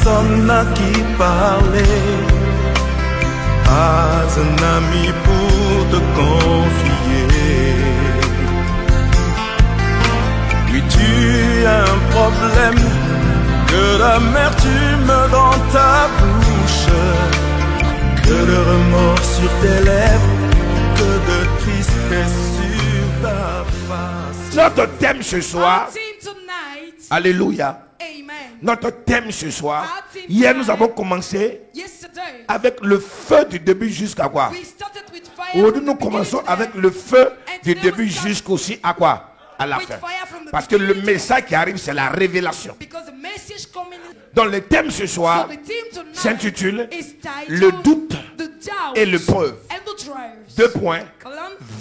personne à qui parler, pas un ami pour te confier. Oui, tu as un problème, que l'amertume dans ta bouche, que le remords sur tes lèvres, que de tristesse sur ta face. Notre thème ce soir, alléluia. Amen. Notre thème ce soir, hier nous avons commencé avec le feu du début jusqu'à quoi? Aujourd'hui nous commençons avec le feu du début jusqu'aussi à quoi? À la fin. Parce que le message qui arrive, c'est la révélation. Donc le thème ce soir s'intitule le doute et le preuve. 2 points.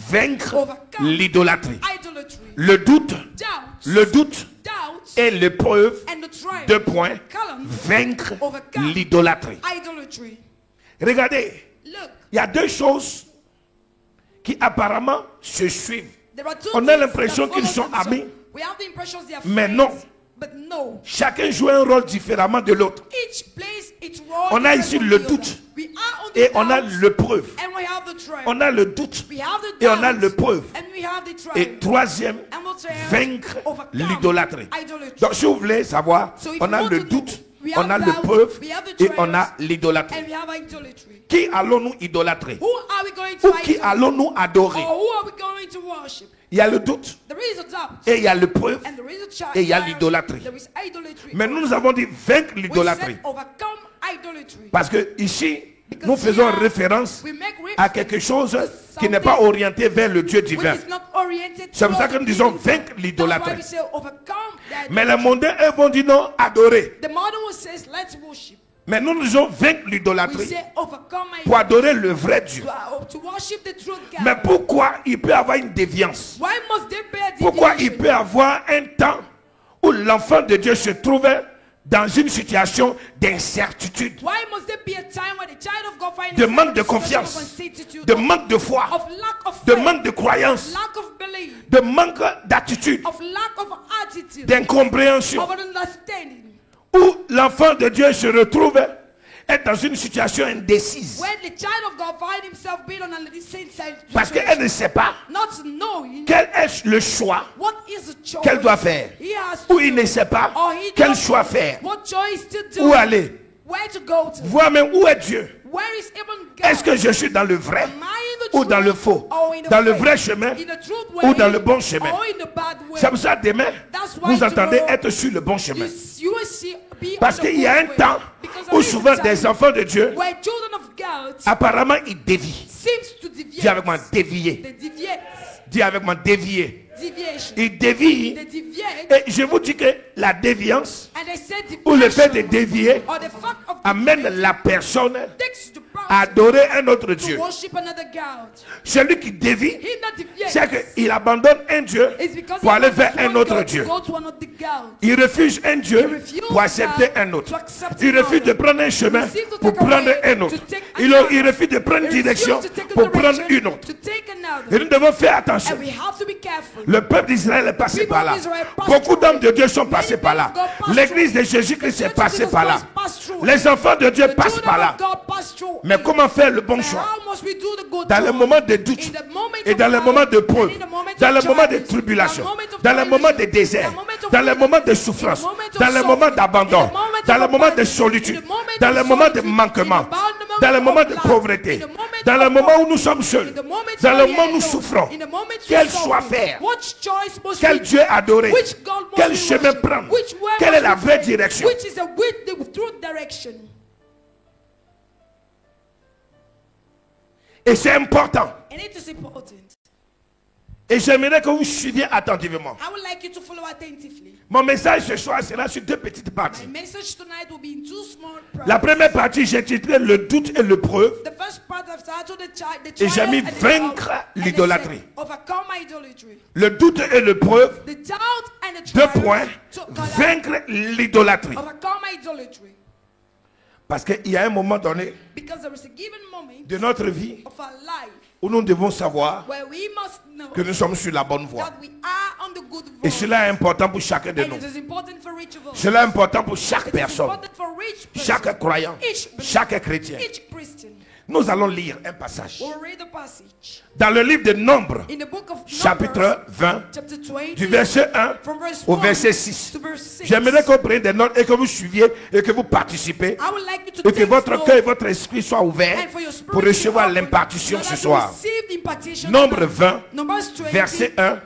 Vaincre l'idolâtrie. Le doute et l'épreuve. 2 points. Vaincre l'idolâtrie. Regardez, il y a 2 choses qui apparemment se suivent. On a l'impression qu'ils sont amis, mais non. Chacun joue un rôle différemment de l'autre. On a ici le doute et on a l'épreuve. On a le doute et on a l'épreuve. Et troisième, vaincre l'idolâtrie. Donc si vous voulez savoir, on a le doute, on a l'épreuve et on a l'idolâtrie. Qui allons-nous idolâtrer? Ou qui allons-nous adorer? Il y a le doute et il y a l'épreuve et il y a l'idolâtrie. Mais nous avons dit vaincre l'idolâtrie. Parce que ici, nous faisons référence à quelque chose qui n'est pas orienté vers le Dieu divin. C'est pour ça que nous disons vaincre l'idolâtrie. Mais les mondains, eux, vont dire non, adorer. Mais nous disons vaincre l'idolâtrie pour adorer le vrai Dieu. Mais pourquoi il peut y avoir une déviance? Pourquoi il peut y avoir un temps où l'enfant de Dieu se trouvait dans une situation d'incertitude, de manque de confiance, de manque de foi, de manque de croyance, de manque d'attitude, d'incompréhension, où l'enfant de Dieu se retrouve est dans une situation indécise. Parce qu'elle ne sait pas quel est le choix qu'elle doit faire. Ou il ne sait pas quel choix faire. Où aller. Voir même où est Dieu. Est-ce que je suis dans le vrai ou dans le faux? Dans le vrai chemin ou dans le bon chemin? C'est pour ça demain, vous entendez être sur le bon chemin. Parce qu'il y a un temps où souvent des enfants de Dieu, apparemment ils dévient. Dis avec moi, dévier. Dis avec moi, dévier. Il dévie. Et je vous dis que la déviance ou le fait de dévier amène la personne à adorer un autre Dieu. Celui qui dévie, c'est qu'il abandonne un Dieu pour aller vers un autre Dieu. Il refuse un Dieu pour accepter un autre. Il refuse de prendre un chemin pour prendre un autre. Il refuse de prendre une direction pour prendre une autre. Et nous devons faire attention. Le peuple d'Israël est passé par là. Beaucoup d'hommes de Dieu sont passés par là. L'église de Jésus-Christ est passée par là. Les enfants de Dieu passent par là. Mais comment faire le bon choix? Dans les moments de doute et dans les moments de preuve, dans les moments de tribulation, dans les moments de désert, dans les moments de souffrance, dans les moments d'abandon, dans les moments de solitude, dans les moments de manquement, dans les moments de pauvreté, dans les moments où nous sommes seuls, dans les moments où nous souffrons. Quel choix faire? Quel Dieu adorer? Quel chemin prendre? Quelle est la vraie direction? Et c'est important. Et j'aimerais que vous suiviez attentivement. Mon message ce soir sera sur 2 petites parties. La première partie, j'ai titré le doute et l'épreuve. Et j'ai mis vaincre l'idolâtrie. Le doute et l'épreuve. 2 points. Vaincre l'idolâtrie. Parce qu'il y a un moment donné de notre vie où nous devons savoir que nous sommes sur la bonne voie. Et cela est important pour chacun de nous. Cela est important pour chaque personne, chaque croyant, chaque chrétien. Nous allons lire un passage dans le livre de Nombres, chapitre 20, du verset 1 au verset 6. J'aimerais que vous preniez des notes et que vous suiviez et que vous participez et que votre cœur et votre esprit soient ouverts pour recevoir l'impartition ce soir. Nombre 20, verset 1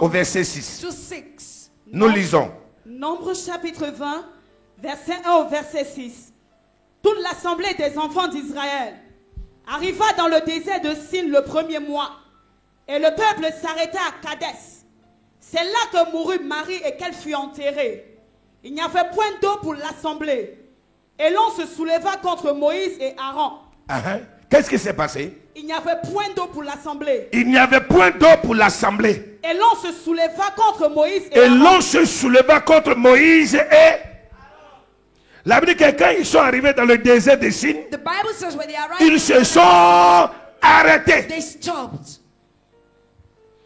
au verset 6. Nous lisons. Nombre chapitre 20, verset 1 au verset 6. Toute l'assemblée des enfants d'Israël arriva dans le désert de Sin le premier mois, et le peuple s'arrêta à Kadès. C'est là que mourut Marie et qu'elle fut enterrée. Il n'y avait point d'eau pour l'assemblée. Et l'on se souleva contre Moïse et Aaron. Qu'est-ce qui s'est passé? Il n'y avait point d'eau pour l'assemblée. Il n'y avait point d'eau pour l'assemblée. Et l'on se souleva contre Moïse et Aaron. Et l'on se souleva contre Moïse et... La Bible dit que quand ils sont arrivés dans le désert de Sin, ils se sont arrêtés.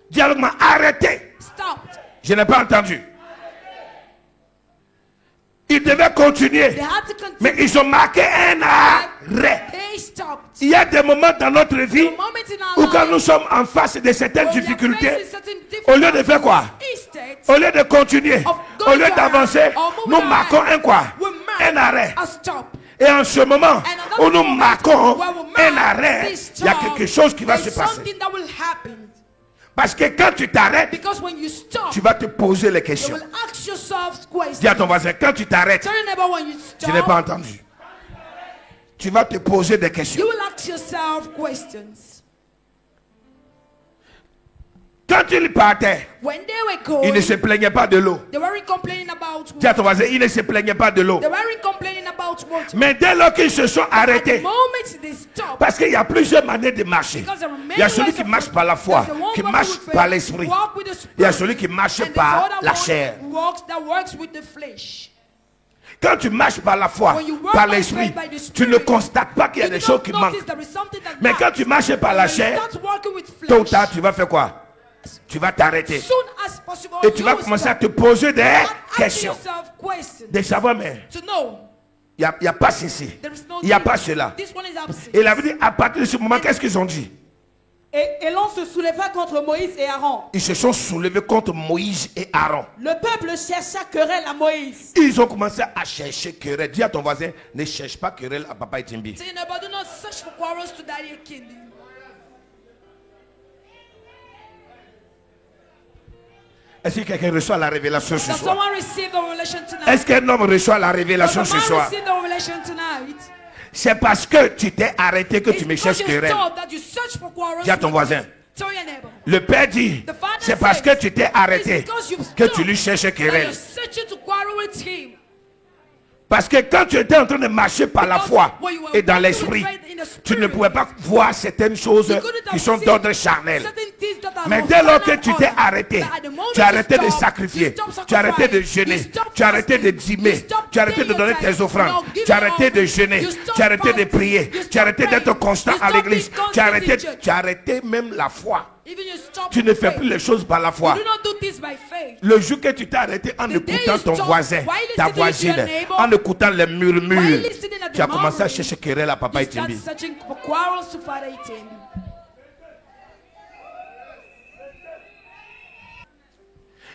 Dialoguement, arrêtés. Je n'ai pas entendu. Ils devaient continuer, mais ils ont marqué un arrêt. Il y a des moments dans notre vie où quand nous sommes en face de certaines difficultés, au lieu de faire quoi? Au lieu de continuer, au lieu d'avancer, nous marquons un quoi? Un arrêt. Et en ce moment où nous marquons un arrêt, il y a quelque chose qui va se passer. Parce que quand tu t'arrêtes, tu vas te poser les questions. Dis à ton voisin, quand tu t'arrêtes, je n'ai pas entendu. Tu vas te poser des questions. Quand ils partaient, ils ne se plaignaient pas de l'eau. Dis à ton voisin, ils ne se plaignaient pas de l'eau. Mais dès lors qu'ils se sont arrêtés, parce qu'il y a plusieurs manières de marcher. Il y a celui qui marche par la foi, qui marche par l'esprit. Il y a celui qui marche par la chair. Quand tu marches par la foi, par l'esprit, tu ne constates pas qu'il y a des choses qui manquent. Mais quand tu marches par la chair, tôt ou tard, tu vas faire quoi? Tu vas t'arrêter. Et tu vas commencer à te poser des questions. De savoir, mais il n'y a pas ceci. Il n'y a pas cela. Et la Bible dit, à partir de ce moment, qu'est-ce qu'ils ont dit? Et l'on se souleva contre Moïse et Aaron. Ils se sont soulevés contre Moïse et Aaron. Le peuple chercha querelle à Moïse. Ils ont commencé à chercher querelle. Dis à ton voisin, ne cherche pas querelle à Papa Etimbi. Est-ce que quelqu'un reçoit la révélation ce soir? Est-ce qu'un homme reçoit la révélation ce soir? C'est parce que tu t'es arrêté que tu me cherches querelle. Dis à ton voisin. Le Père dit, c'est parce que tu t'es arrêté que tu lui cherches querelle. Parce que quand tu étais en train de marcher par la foi et dans l'esprit, tu ne pouvais pas voir certaines choses qui sont d'ordre charnel. Mais dès lors que tu t'es arrêté, tu as arrêté de sacrifier, tu as arrêté de jeûner, tu as arrêté de dîmer, tu as arrêté de donner tes offrandes, tu as arrêté de jeûner, tu as arrêté de prier, tu as arrêté d'être constant à l'église, tu as arrêté même la foi. Tu ne fais plus les choses par la foi. Le jour que tu t'es arrêté en écoutant ton voisin, ta voisine, en écoutant les murmures, tu as commencé à chercher querelle à Papa Etimbi.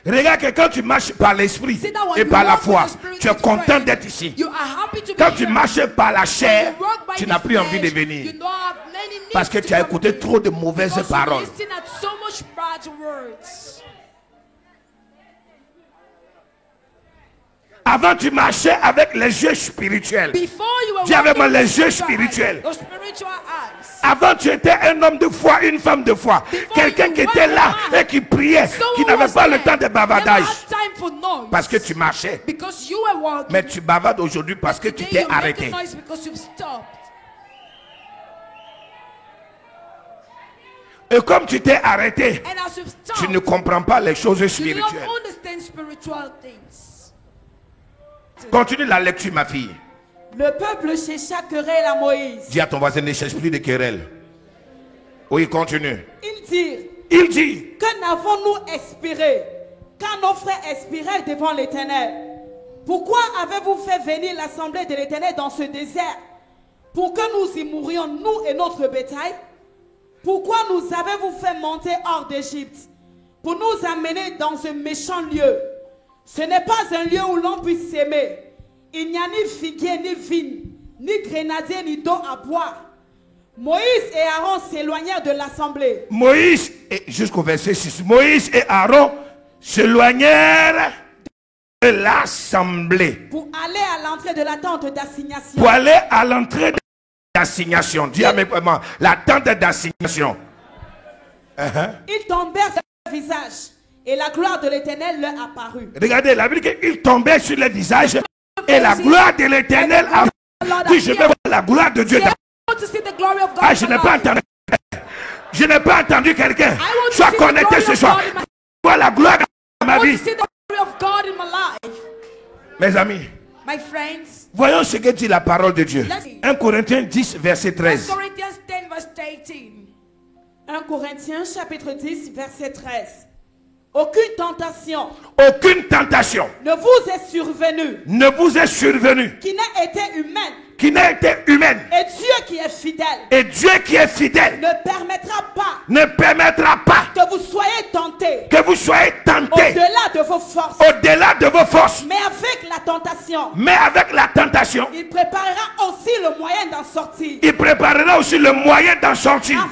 Regarde que quand tu marches par l'esprit et par la foi, tu es content d'être ici. Quand tu marches par la chair, tu n'as plus envie de venir. Parce que tu as écouté trop de mauvaises paroles. Avant, tu marchais avec les yeux spirituels. Dis avec moi les yeux spirituels. Avant, tu étais un homme de foi, une femme de foi. Quelqu'un qui était là et qui priait, qui n'avait pas le temps de bavardage. Parce que tu marchais. Mais tu bavardes aujourd'hui parce que tu t'es arrêté. Et comme tu t'es arrêté, tu ne comprends pas les choses spirituelles. Continue la lecture, ma fille. Le peuple chercha querelle à Moïse. Dis à ton voisin, ne cherche plus de querelle. Oui, continue. Il dit, que n'avons-nous espéré quand nos frères espéraient devant l'Éternel? Pourquoi avez-vous fait venir l'assemblée de l'Éternel dans ce désert pour que nous y mourions, nous et notre bétail? Pourquoi nous avez-vous fait monter hors d'Égypte pour nous amener dans un méchant lieu? Ce n'est pas un lieu où l'on puisse s'aimer. Il n'y a ni figuier, ni vigne, ni grenadier, ni d'eau à boire. Moïse et Aaron s'éloignèrent de l'assemblée. Moïse, jusqu'au verset 6, Moïse et Aaron s'éloignèrent de l'assemblée. Pour aller à l'entrée de la tente d'assignation. Pour aller à l'entrée d'assignation. Dis à mes parents, la tente d'assignation. Ils tombèrent sur le visage et la gloire de l'Éternel leur apparut. Regardez, la Bible dit qu'ils tombaient sur le visage et la gloire de l'Éternel apparut. Si je veux voir la gloire de Dieu. Ah, je n'ai pas entendu. Je n'ai pas entendu quelqu'un. Sois connecté ce soir. Voir la gloire de ma vie. Mes amis, voyons ce que dit la parole de Dieu. 1 Corinthiens 10, verset 13. 1 Corinthiens chapitre 10, verset 13. Aucune tentation ne vous est survenue qui n'a été humaine. Et Dieu qui est fidèle ne permettra pas que vous soyez tentés au-delà de vos forces. Mais avec la tentation, il préparera aussi le moyen d'en sortir.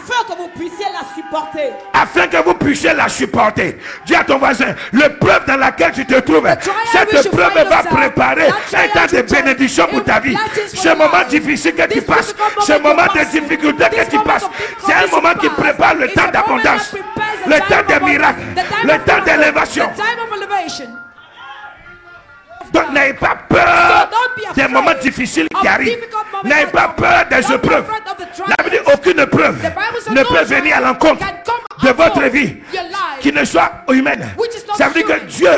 Afin que vous puissiez la supporter. Dis à ton voisin, l'épreuve dans laquelle tu te trouves, cette épreuve va préparer un temps de bénédiction pour ta vie. Ce moment difficile que tu passes, ce moment de difficulté que tu passes, c'est un moment qui prépare le temps d'abondance, le temps des miracles, le temps d'élévation. Donc n'ayez pas peur des moments difficiles qui arrivent. N'ayez pas peur des épreuves. La Bible dit aucune épreuve ne peut venir à l'encontre de votre vie qui ne soit humaine. Ça veut dire que Dieu,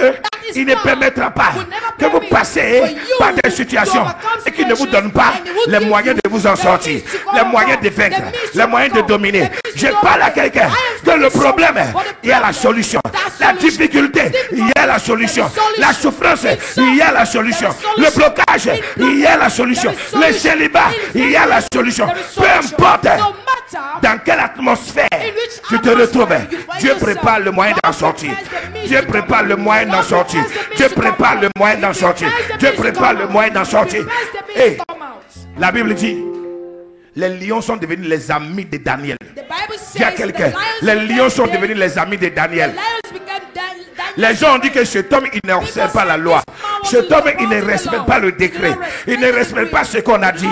il ne permettra pas que vous passez par des situations et qu'il ne vous donne pas les moyens de vous en sortir, les moyens de vaincre, les moyens de dominer. Je parle à quelqu'un que le problème, il y a la solution. La difficulté, il y a la solution. La souffrance, il y a la solution. Le blocage, il y a la solution. Le célibat, il y a la solution. Peu importe dans quelle atmosphère tu te retrouves, Dieu prépare le moyen d'en sortir. Dieu prépare le moyen d'en sortir. Dieu prépare le moyen d'en sortir. Dieu prépare le moyen d'en sortir. Et la Bible dit, les lions sont devenus les amis de Daniel. Il y a quelqu'un, les lions sont devenus les amis de Daniel. Les gens ont dit que cet homme, il n'observe pas la loi. Cet homme, il ne respecte pas le décret. Il ne respecte pas ce qu'on a dit.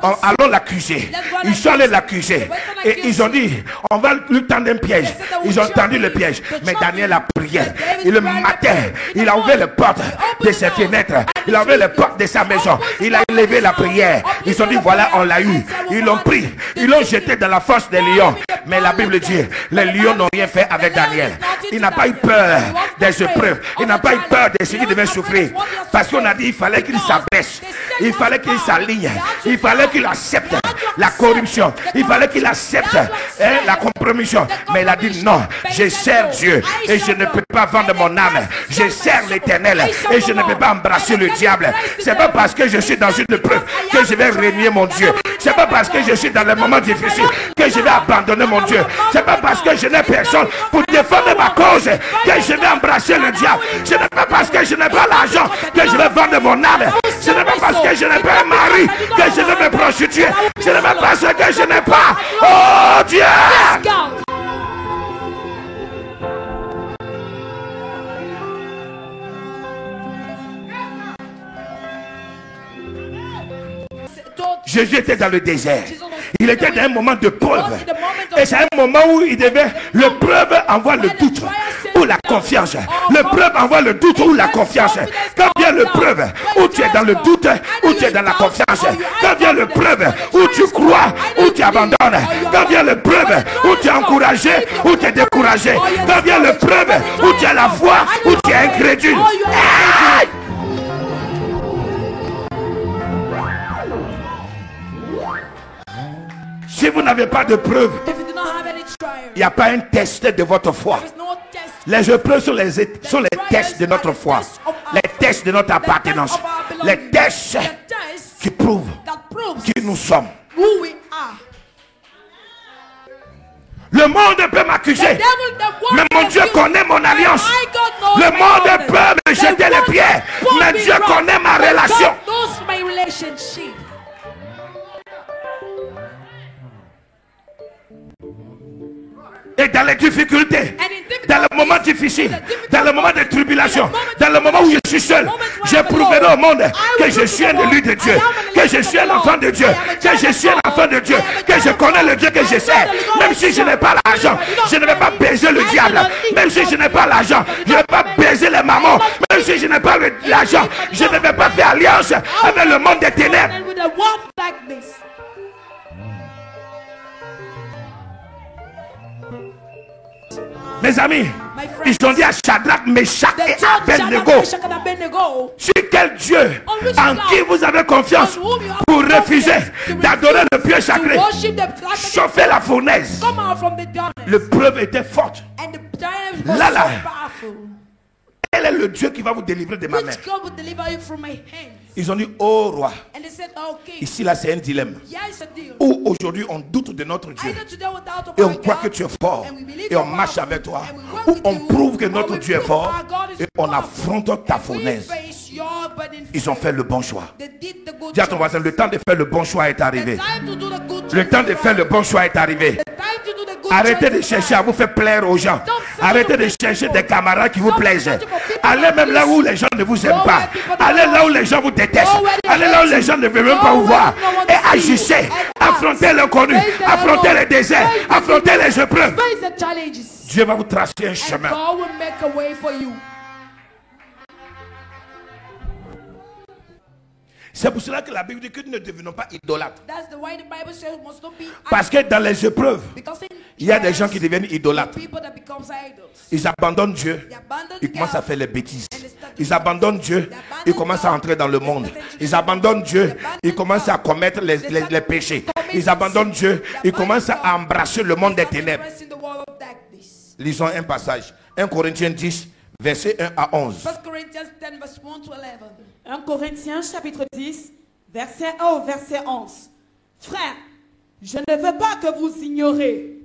Allons l'accuser. Ils sont allés l'accuser. Et ils ont dit, on va lui tendre un piège. Ils ont tendu le piège. Mais Daniel a prié. Et le matin, il a ouvert les portes de ses fenêtres. Il a ouvert les portes de sa maison. Il a élevé la prière. Ils ont dit, voilà, on l'a eu. Ils l'ont pris. Ils l'ont jeté dans la fosse des lions. Mais la Bible dit, les lions n'ont rien fait avec Daniel. Il n'a pas eu peur des épreuves. Il n'a pas eu peur de ce qu'il devait souffrir. Parce qu'on a dit, il fallait qu'il s'abaisse. Il fallait qu'il s'aligne. Il fallait qu'il accepte la corruption. Il fallait qu'il accepte la compromission. Mais il a dit non, je sers Dieu et je ne peux pas vendre mon âme. Je sers l'Éternel et je ne peux pas embrasser le diable. C'est pas parce que je suis dans une épreuve que je vais renier mon Dieu. C'est pas parce que je suis dans les moments difficiles que je vais abandonner mon Dieu. C'est pas parce que je n'ai personne pour défendre ma cause que je vais embrasser le diable. Ce n'est pas parce que je n'ai pas l'argent que je vais vendre mon âme. Ce n'est pas parce que je n'ai pas un mari que je vais me prostituer. Ce n'est pas parce que je n'ai pas. Oh Dieu! Jésus était dans le désert. Il était dans un moment de preuve. Et c'est un moment où il devait, l'épreuve envoie le doute ou la confiance. L'épreuve envoie le doute ou la confiance. Quand vient l'épreuve où tu es dans le doute ou tu es dans la confiance. Quand vient l'épreuve où tu crois ou tu abandonnes. Quand vient l'épreuve où tu es encouragé ou tu es découragé. Quand vient l'épreuve où tu as la foi ou tu es incrédule. Hey! Si vous n'avez pas de preuve, Il n'y a pas un test de votre foi. Les épreuves sont les tests de notre foi. Les tests de notre appartenance. Les tests qui prouvent qui nous sommes. Le monde peut m'accuser, mais mon Dieu connaît mon alliance. Le monde peut me jeter les pierres, mais Dieu connaît ma relation. Et dans les difficultés, dans le moment difficile, dans le moment de tribulation, dans le moment où je suis seul, je prouverai au monde que je suis un élu de Dieu, que je suis un enfant de Dieu, que je suis un enfant de Dieu, que je connais le Dieu que je sais. Même si je n'ai pas l'argent, je ne vais pas baiser le diable. Même si je n'ai pas l'argent, je ne vais pas baiser les mamans. Même si je n'ai pas l'argent, je ne vais pas faire alliance avec le monde des ténèbres. Mes amis, ils ont dit à Shadrach, Meshach et Abednego, sur quel Dieu en qui vous avez confiance pour refuser d'adorer le Dieu sacré, chauffer la fournaise. L'épreuve était forte. Là, quel est le Dieu qui va vous délivrer de ma main? Ils ont dit, oh roi, ici là c'est un dilemme. Où aujourd'hui on doute de notre Dieu et on croit que tu es fort et on marche avec toi. Ou on prouve que notre Dieu est fort et on affronte ta fournaise. Ils ont fait le bon choix. Dis à ton voisin, le temps de faire le bon choix est arrivé. Le temps de faire le bon choix est arrivé. Arrêtez de chercher à vous faire plaire aux gens. Arrêtez de chercher des camarades qui vous plaisent. Allez même là où les gens ne vous aiment pas. Allez là où les gens vous détestent. Allez là où les gens ne veulent même pas vous voir. Et agissez. Affrontez l'inconnu. Affrontez les déserts. Affrontez les épreuves. Dieu va vous tracer un chemin. C'est pour cela que la Bible dit que nous ne devenons pas idolâtres. Parce que dans les épreuves, il y a des gens qui deviennent idolâtres. Ils abandonnent Dieu. Ils commencent à faire les bêtises. Ils abandonnent Dieu. Ils commencent à entrer dans le monde. Ils abandonnent Dieu. Ils commencent à commettre les péchés. Ils abandonnent Dieu. Ils commencent à embrasser le monde des ténèbres. Lisons un passage. 1 Corinthiens 10. Verset 1 à 11. 1 Corinthiens chapitre 10, verset 1 au verset 11. Frères, je ne veux pas que vous ignoriez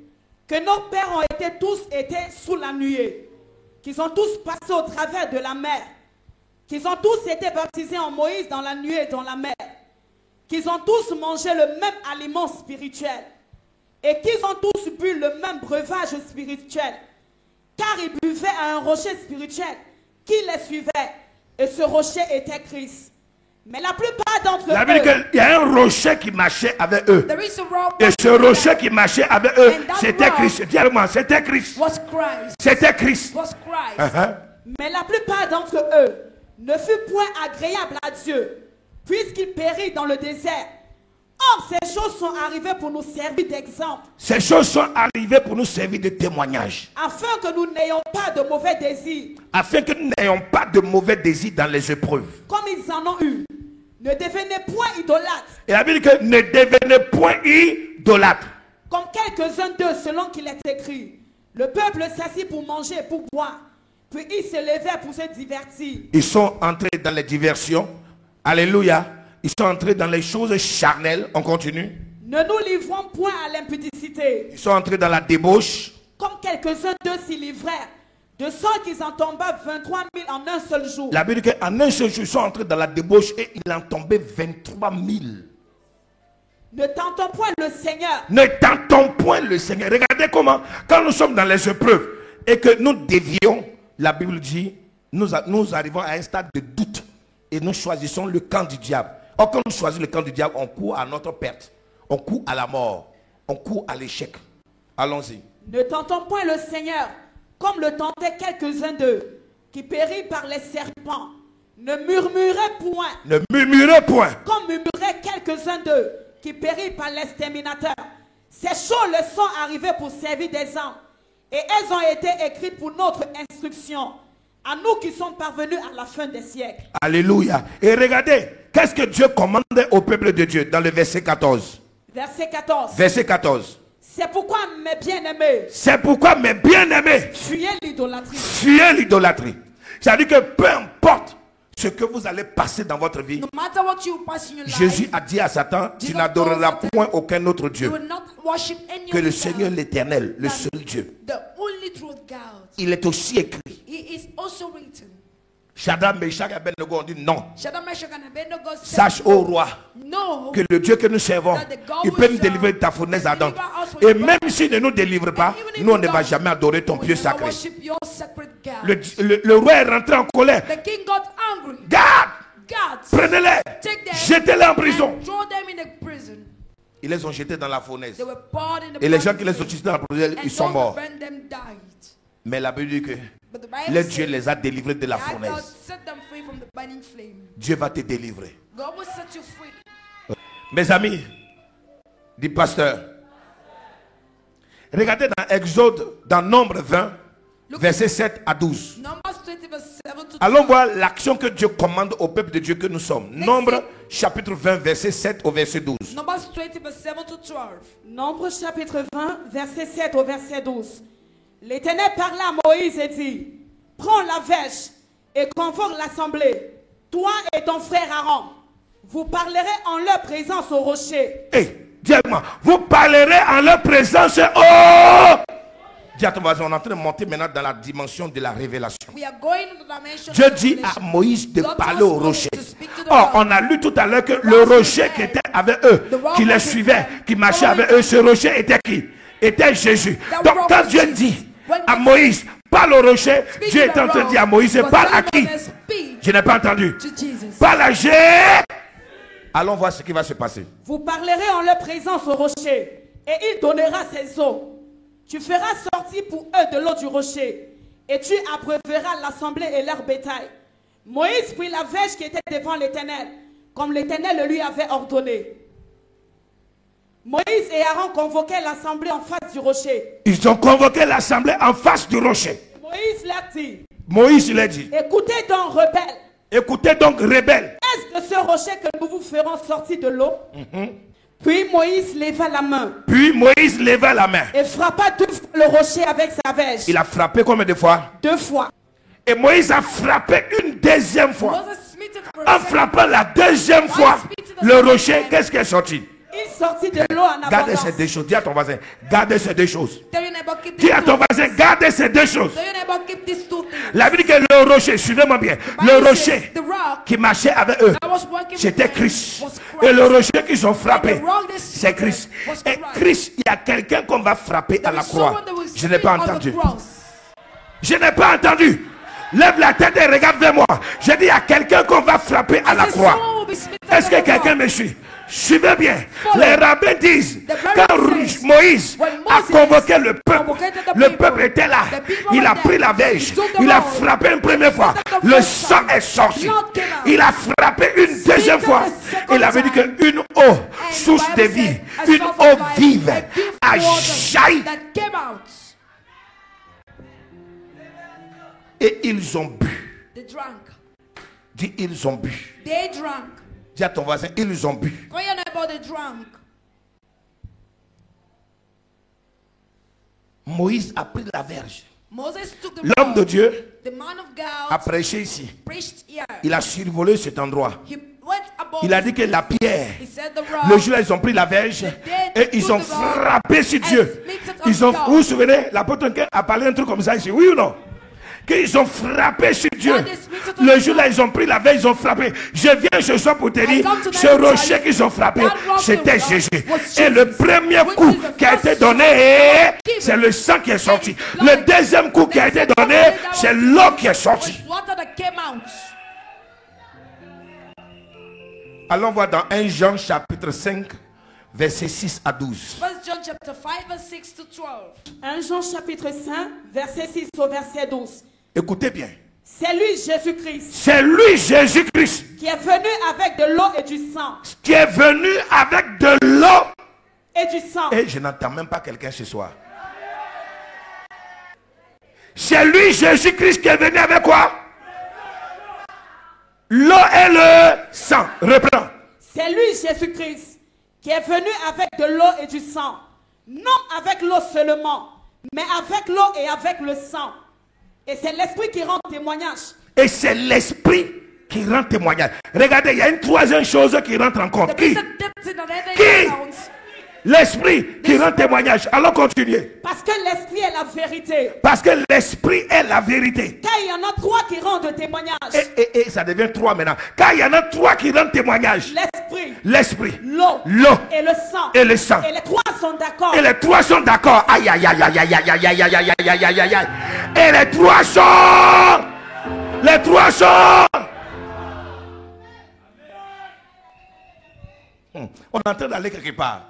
que nos pères ont tous été sous la nuée, qu'ils ont tous passé au travers de la mer, qu'ils ont tous été baptisés en Moïse dans la nuée et dans la mer, qu'ils ont tous mangé le même aliment spirituel et qu'ils ont tous bu le même breuvage spirituel. Car ils buvaient à un rocher spirituel qui les suivait. Et ce rocher était Christ. Mais la plupart d'entre eux... La Bible dit qu'il y a un rocher qui marchait avec eux. Et ce rocher qui marchait avec eux, c'était Christ. Dis-moi, c'était Christ. C'était Christ. Mais la plupart d'entre eux ne fut point agréable à Dieu, puisqu'il périt dans le désert. Or, ces choses sont arrivées pour nous servir d'exemple. Ces choses sont arrivées pour nous servir de témoignage. Afin que nous n'ayons pas de mauvais désirs. Afin que nous n'ayons pas de mauvais désirs dans les épreuves. Comme ils en ont eu. Ne devenez point idolâtres. Et la Bible dit que ne devenez point idolâtres. Comme quelques-uns d'eux, selon qu'il est écrit. Le peuple s'assit pour manger et pour boire. Puis ils se levèrent pour se divertir. Ils sont entrés dans les diversions. Alléluia. Ils sont entrés dans les choses charnelles. On continue. Ne nous livrons point à l'impudicité. Ils sont entrés dans la débauche. Comme quelques-uns d'eux s'y livrèrent. De sorte qu'ils en tombèrent 23 000 en un seul jour. La Bible dit qu'en un seul jour, ils sont entrés dans la débauche et il en tombait 23 000. Ne tentons point le Seigneur. Ne tentons point le Seigneur. Regardez comment, quand nous sommes dans les épreuves et que nous dévions, la Bible dit, nous arrivons à un stade de doute et nous choisissons le camp du diable. Or, quand nous choisissons le camp du diable, on court à notre perte. On court à la mort. On court à l'échec. Allons-y. Ne tentons point le Seigneur, comme le tentaient quelques-uns d'eux, qui périrent par les serpents. Ne murmurez point. Ne murmurez point. Comme murmuraient quelques-uns d'eux, qui périrent par l'exterminateur. Ces choses leur sont arrivées pour servir des hommes, et elles ont été écrites pour notre instruction, à nous qui sommes parvenus à la fin des siècles. Alléluia. Et regardez, qu'est-ce que Dieu commandait au peuple de Dieu dans le verset 14. Verset 14. Verset 14. C'est pourquoi mes bien-aimés. C'est pourquoi mes bien-aimés. Fuyez l'idolâtrie. Fuyez l'idolâtrie. C'est-à-dire que peu importe ce que vous allez passer dans votre vie, no matter what you pass in your life, Jésus a dit à Satan, tu n'adoreras point aucun autre Dieu que le Seigneur l'Éternel, le seul Dieu. Il est aussi écrit. Shadrach, Meshach et Abednego ont dit non. Sache, ô roi, que le Dieu que nous servons, il peut nous délivrer de ta fournaise ardente. Et même s'il ne nous délivre pas, nous on ne va jamais adorer ton pieu sacré. Le roi est rentré en colère. Garde, prenez-les, jetez-les en prison. Ils les ont jetés dans la fournaise. Et les gens qui les ont jetés dans la fournaise, ils sont morts. Mais la Bible dit que le Dieu les a délivrés de la fournaise. Dieu va te délivrer. Mes amis, dit pasteur, regardez dans Exode, dans Nombre 20, versets 7 à 12. Allons voir l'action que Dieu commande au peuple de Dieu que nous sommes. Nombre chapitre 20, verset 7 au verset 12. Nombre chapitre 20, verset 7 au verset 12. L'Éternel parla à Moïse et dit, prends la verge et convoque l'assemblée, toi et ton frère Aaron. Vous parlerez en leur présence au rocher. Dis-moi, vous parlerez en leur présence au... Dis à ton voisin, on est en train de monter maintenant dans la dimension de la révélation. Dieu dit à Moïse de parler au rocher. Or, on a lu tout à l'heure que le rocher qui était avec eux, qui les suivait, qui marchait avec eux, ce rocher était qui? Était Jésus. Donc quand Dieu dit à Moïse, parle au rocher, Dieu est en train de dire à Moïse, parle à qui? Je n'ai pas entendu. Parle à Jésus. Allons voir ce qui va se passer. Vous parlerez en leur présence au rocher, et il donnera ses eaux. Tu feras sortir pour eux de l'eau du rocher, et tu abreuveras l'assemblée et leur bétail. Moïse prit la verge qui était devant l'Éternel, comme l'Éternel le lui avait ordonné. Moïse et Aaron convoquaient l'assemblée en face du rocher. Ils ont convoqué l'assemblée en face du rocher. Moïse leur dit. Moïse leur dit. Écoutez donc, rebelles. Écoutez donc, rebelles. Est-ce de ce rocher que nous vous ferons sortir de l'eau? Puis Moïse leva la main. Et frappa 2 fois le rocher avec sa verge. Il a frappé combien de fois? 2 fois. Et Moïse a frappé une deuxième fois. En frappant la deuxième fois, le rocher, qu'est-ce qui est sorti? Il sortit de l'eau en abondance. Gardez ces 2 choses. Dis à ton voisin, gardez ces 2 choses. Dis à ton voisin, gardez ces 2 choses. La Bible dit que le rocher, suivez-moi bien, le rocher qui marchait avec eux, c'était Christ. Et le rocher qu'ils ont frappé, c'est Christ. Et Christ, il y a quelqu'un qu'on va frapper à la croix. Je n'ai pas entendu. Je n'ai pas entendu. Lève la tête et regarde vers moi. Je dis, il y a quelqu'un qu'on va frapper à la croix. Est-ce que quelqu'un me suit? Suivez bien. Les rabbins disent, quand Moïse a convoqué le peuple était là. Il a pris la verge. Il a frappé une première fois. Le sang est sorti. Il a frappé une deuxième fois. Il avait dit qu'une eau, source de vie, une eau vive, a jailli. Et ils ont bu. Dis, ils ont bu. Dis à ton voisin, ils ont bu. Moïse a pris la verge. L'homme de Dieu a prêché ici. Il a survolé cet endroit. Il a dit que la pierre, le jour où ils ont pris la verge et ils ont frappé sur Dieu. Vous vous souvenez, l'apôtre a parlé un truc comme ça ici, oui ou non? Qu'ils ont frappé sur Dieu. Le jour là, ils ont pris la veille, ils ont frappé. Je viens ce soir pour te dire, ce rocher qu'ils ont frappé, c'était Jésus. Et le premier coup qui a été donné, c'est le sang qui est sorti. Le deuxième coup qui a été donné, c'est l'eau qui est sortie. Allons voir dans 1 Jean chapitre 5, versets 6 à 12. 1 Jean chapitre 5, verset 6 au verset 12. Écoutez bien. C'est lui Jésus-Christ. C'est lui Jésus-Christ. Qui est venu avec de l'eau et du sang. Qui est venu avec de l'eau et du sang. Et je n'entends même pas quelqu'un ce soir. C'est lui Jésus-Christ qui est venu avec quoi? L'eau et le sang. Reprends. C'est lui Jésus-Christ qui est venu avec de l'eau et du sang. Non avec l'eau seulement, mais avec l'eau et avec le sang. Et c'est l'esprit qui rend témoignage. Et c'est l'esprit qui rend témoignage. Regardez, il y a une troisième chose qui rentre en compte. Qui? L'esprit qui rend témoignage. Allons continuer. Parce que l'esprit est la vérité. Parce que l'esprit est la vérité. Car il y en a trois qui rendent témoignage. Et ça devient trois maintenant. Car il y en a trois qui rendent témoignage. L'esprit, l'eau et le sang. Et les trois sont d'accord. Et les trois sont d'accord. Aïe aïe aïe aïe aïe aïe aïe aïe aïe aïe aïe aïe aïe. Et les trois sont. Les trois sont. On est en train d'aller quelque part.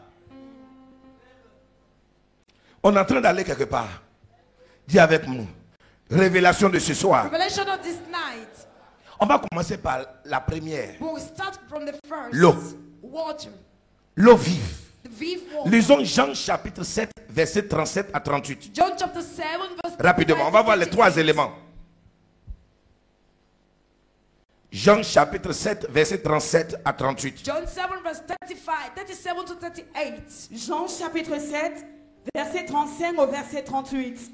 On est en train d'aller quelque part. Dis avec nous. Révélation de ce soir. Revelation of this night. On va commencer par la première. We'll start from the first. L'eau. Water. L'eau vive. The vive water. Lisons Jean chapitre 7, verset 37 à 38. John chapter 7, verse Rapidement, on va voir les trois éléments. Jean chapitre 7, verset 37 à 38. John 7, verse 35, 37 to 38. Jean chapitre 7, verset 35 au verset 38.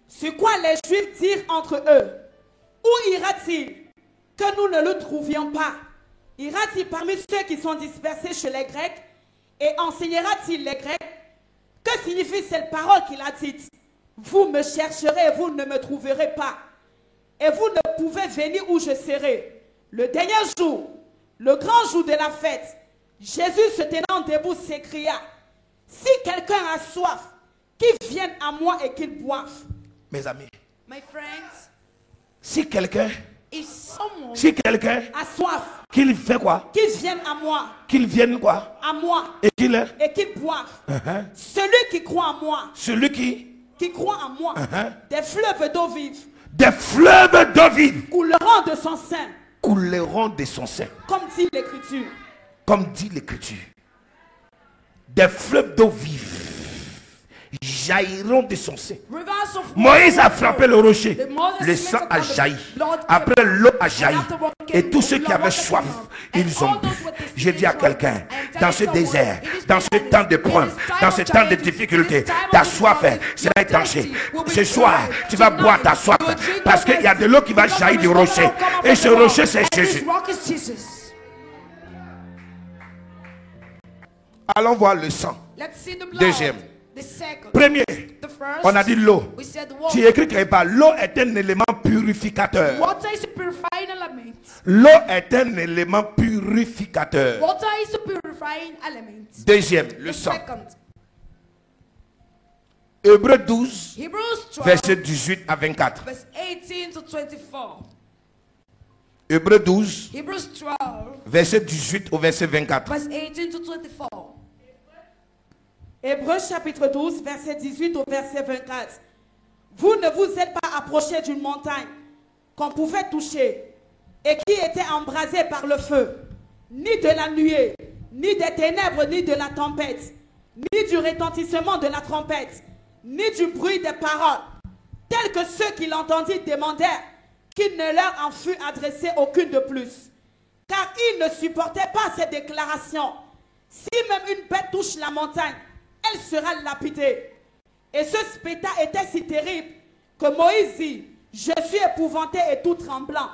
C'est quoi les Juifs dirent entre eux? Où ira-t-il que nous ne le trouvions pas? Ira-t-il parmi ceux qui sont dispersés chez les Grecs et enseignera-t-il les Grecs? Que signifie cette parole qu'il a dite? Vous me chercherez et vous ne me trouverez pas. Et vous ne pouvez venir où je serai. Le dernier jour, le grand jour de la fête, Jésus se tenant debout s'écria: si quelqu'un a soif, qu'il vienne à moi et qu'il boive. Mes amis, my friends, si quelqu'un a soif, qu'il fait quoi? Qu'il vienne à moi. Qu'il vienne quoi? À moi. Et qu'il boive. Celui qui croit en moi. Celui qui croit en moi. Des fleuves d'eau vive. Des fleuves d'eau vive couleront de son sein. Couleront de son sein. Comme dit l'Écriture. Comme dit l'Écriture. Des fleuves d'eau vive jailliront de son sein. Moïse a frappé le rocher. Le sang a jailli. Après, l'eau a jailli. Et tous ceux qui avaient soif, ils ont bu. Je dis à quelqu'un, dans ce désert, dans ce temps de preuve, dans ce temps de difficulté, ta soif sera étanchée. Ce soir, tu vas boire ta soif. Parce qu'il y a de l'eau qui va jaillir du rocher. Et ce rocher, c'est Jésus. Allons voir le sang. Deuxième. Premier, on a dit l'eau. Tu écris quelque part, l'eau est un élément purificateur. L'eau est un élément purificateur. Deuxième, le sang. Hébreux 12, verset 18 à 24. Hébreux 12, verset 18 au verset 24. Hébreux chapitre 12, verset 18 au verset 24. Vous ne vous êtes pas approchés d'une montagne qu'on pouvait toucher et qui était embrasée par le feu, ni de la nuée, ni des ténèbres, ni de la tempête, ni du retentissement de la trompette, ni du bruit des paroles, tels que ceux qui l'entendirent demandèrent qu'il ne leur en fût adressé aucune de plus. Car ils ne supportaient pas ces déclarations. Si même une bête touche la montagne, elle sera lapidée. Et ce spectacle était si terrible que Moïse dit: je suis épouvanté et tout tremblant.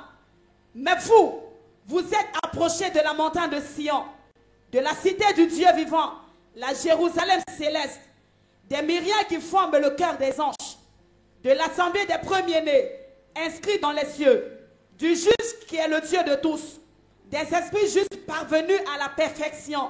Mais vous êtes approchés de la montagne de Sion, de la cité du Dieu vivant, la Jérusalem céleste, des myriades qui forment le cœur des anges, de l'assemblée des premiers-nés, inscrits dans les cieux, du juste qui est le Dieu de tous, des esprits justes parvenus à la perfection,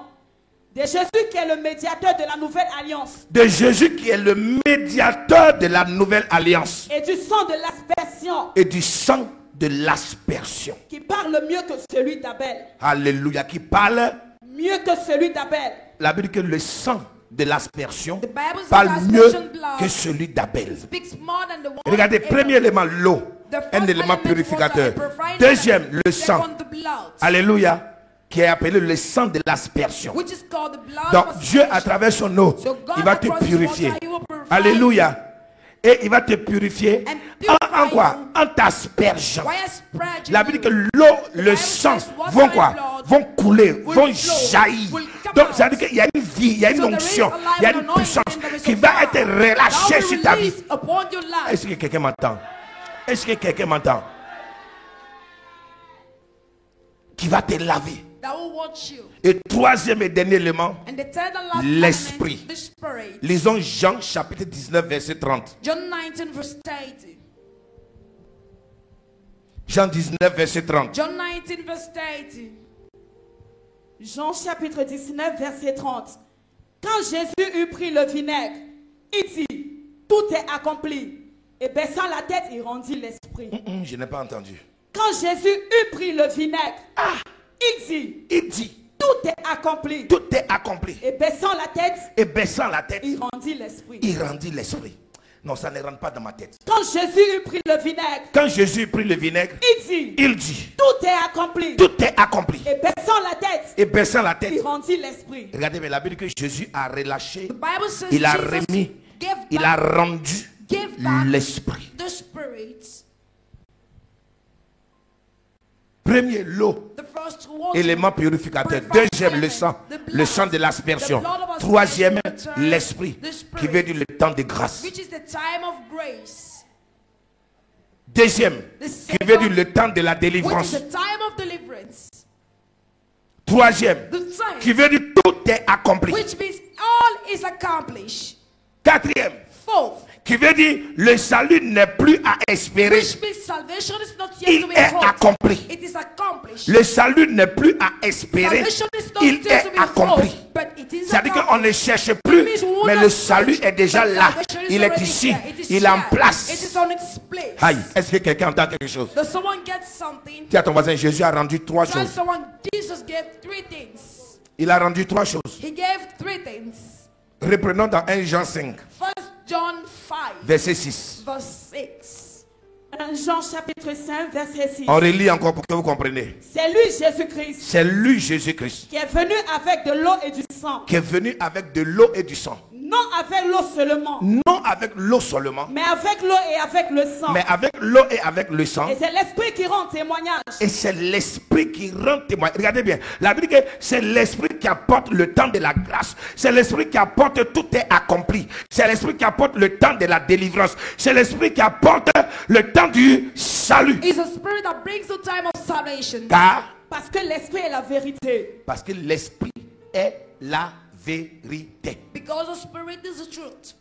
de Jésus qui est le médiateur de la nouvelle alliance. De Jésus qui est le médiateur de la nouvelle alliance. Et du sang de l'aspersion. Et du sang de l'aspersion. Qui parle mieux que celui d'Abel. Alléluia. Qui parle mieux que celui d'Abel. La Bible dit que le sang de l'aspersion parle mieux que celui d'Abel. Regardez, premier élément, l'eau. Un élément purificateur. Deuxième, le sang. Alléluia. Qui est appelé le sang de l'aspersion. Donc Dieu, à travers son eau, il va te purifier. Alléluia. Et il va te purifier en quoi? En t'aspergeant. La Bible dit que l'eau, le sang vont quoi? Vont couler, vont jaillir Donc ça veut dire qu'il y a une vie, il y a une onction, il y a une puissance qui va être relâchée sur ta vie. Est-ce que quelqu'un m'entend? Est-ce que quelqu'un m'entend? Qui va te laver. Et troisième et dernier élément, l'esprit. Lisons Jean chapitre 19 verset 30. John 19 verse 30. Jean 19 verset 30. John 19 verse 30. Jean chapitre 19 verset 30. Quand Jésus eut pris le vinaigre, il dit, tout est accompli. Et baissant la tête, il rendit l'esprit. Je n'ai pas entendu. Quand Jésus eut pris le vinaigre, il dit, tout est accompli. Tout est accompli. Et baissant la tête, il rendit l'esprit. Il rendit l'esprit. Non, ça ne rentre pas dans ma tête. Quand Jésus eut pris le vinaigre, il dit, tout est accompli. Tout est accompli. Et baissant la tête, il rendit l'esprit. Regardez, mais la Bible dit que Jésus a relâché, il a remis, il a rendu l'esprit. Premier, l'eau, élément purificateur. Deuxième, le sang de l'aspersion. Troisième, l'esprit, qui veut dire le temps de grâce. Deuxième, qui veut dire le temps de la délivrance. Troisième, qui veut dire tout est accompli. Quatrième, qui veut dire le salut n'est plus à espérer. Il est accompli. Le salut n'est plus à espérer. Il est accompli. C'est-à-dire qu'on ne cherche plus, mais le salut est déjà là. Il est ici. Il est en place. Aïe, est-ce que quelqu'un entend quelque chose? Dis à ton voisin, Jésus a rendu trois choses. Il a rendu trois choses. Reprenons dans 1 Jean 5. John 5, verset 6. Verse 6. Jean chapitre 5 verset 6. On relit encore pour que vous compreniez. C'est lui Jésus-Christ. C'est lui Jésus-Christ. Qui est venu avec de l'eau et du sang. Qui est venu avec de l'eau et du sang. Non avec l'eau seulement. Non avec l'eau seulement. Mais avec l'eau et avec le sang. Mais avec l'eau et avec le sang. Et c'est l'esprit qui rend témoignage. Et c'est l'esprit qui rend témoignage. Regardez bien. La Bible dit que c'est l'esprit qui apporte le temps de la grâce. C'est l'esprit qui apporte tout est accompli. C'est l'esprit qui apporte le temps de la délivrance. C'est l'esprit qui apporte le temps du salut. It's a spirit that brings the time of salvation. Car parce que l'esprit est la vérité. Parce que l'esprit est la vérité. Because the spirit is the truth.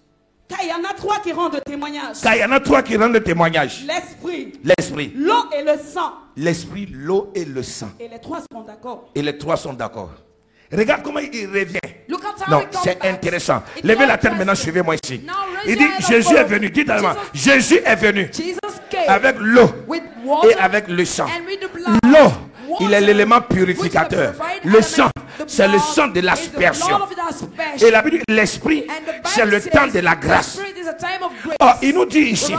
Car il y en a trois qui rendent témoignage. Car il y en a trois qui rendent témoignage. L'esprit, l'eau et le sang. L'esprit, l'eau et le sang. Et les trois sont d'accord. Et les trois sont d'accord. Regarde comment il revient. Non, c'est intéressant. Levez la tête maintenant, suivez-moi ici. Il dit, Jésus est venu. Dites moi, Jésus est venu avec l'eau et avec le sang. L'eau, il est l'élément purificateur. Le sang, c'est le sang de l'aspersion. Et la Bible dit, l'esprit, c'est le temps de la grâce. Oh, il nous dit ici,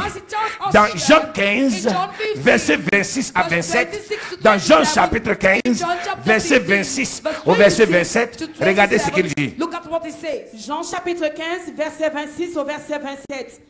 dans Jean 15, verset 26 à 27, dans Jean chapitre 15, verset 26 au verset 27, regardez ce qu'il dit. Jean chapitre 15, verset 26 au verset 27.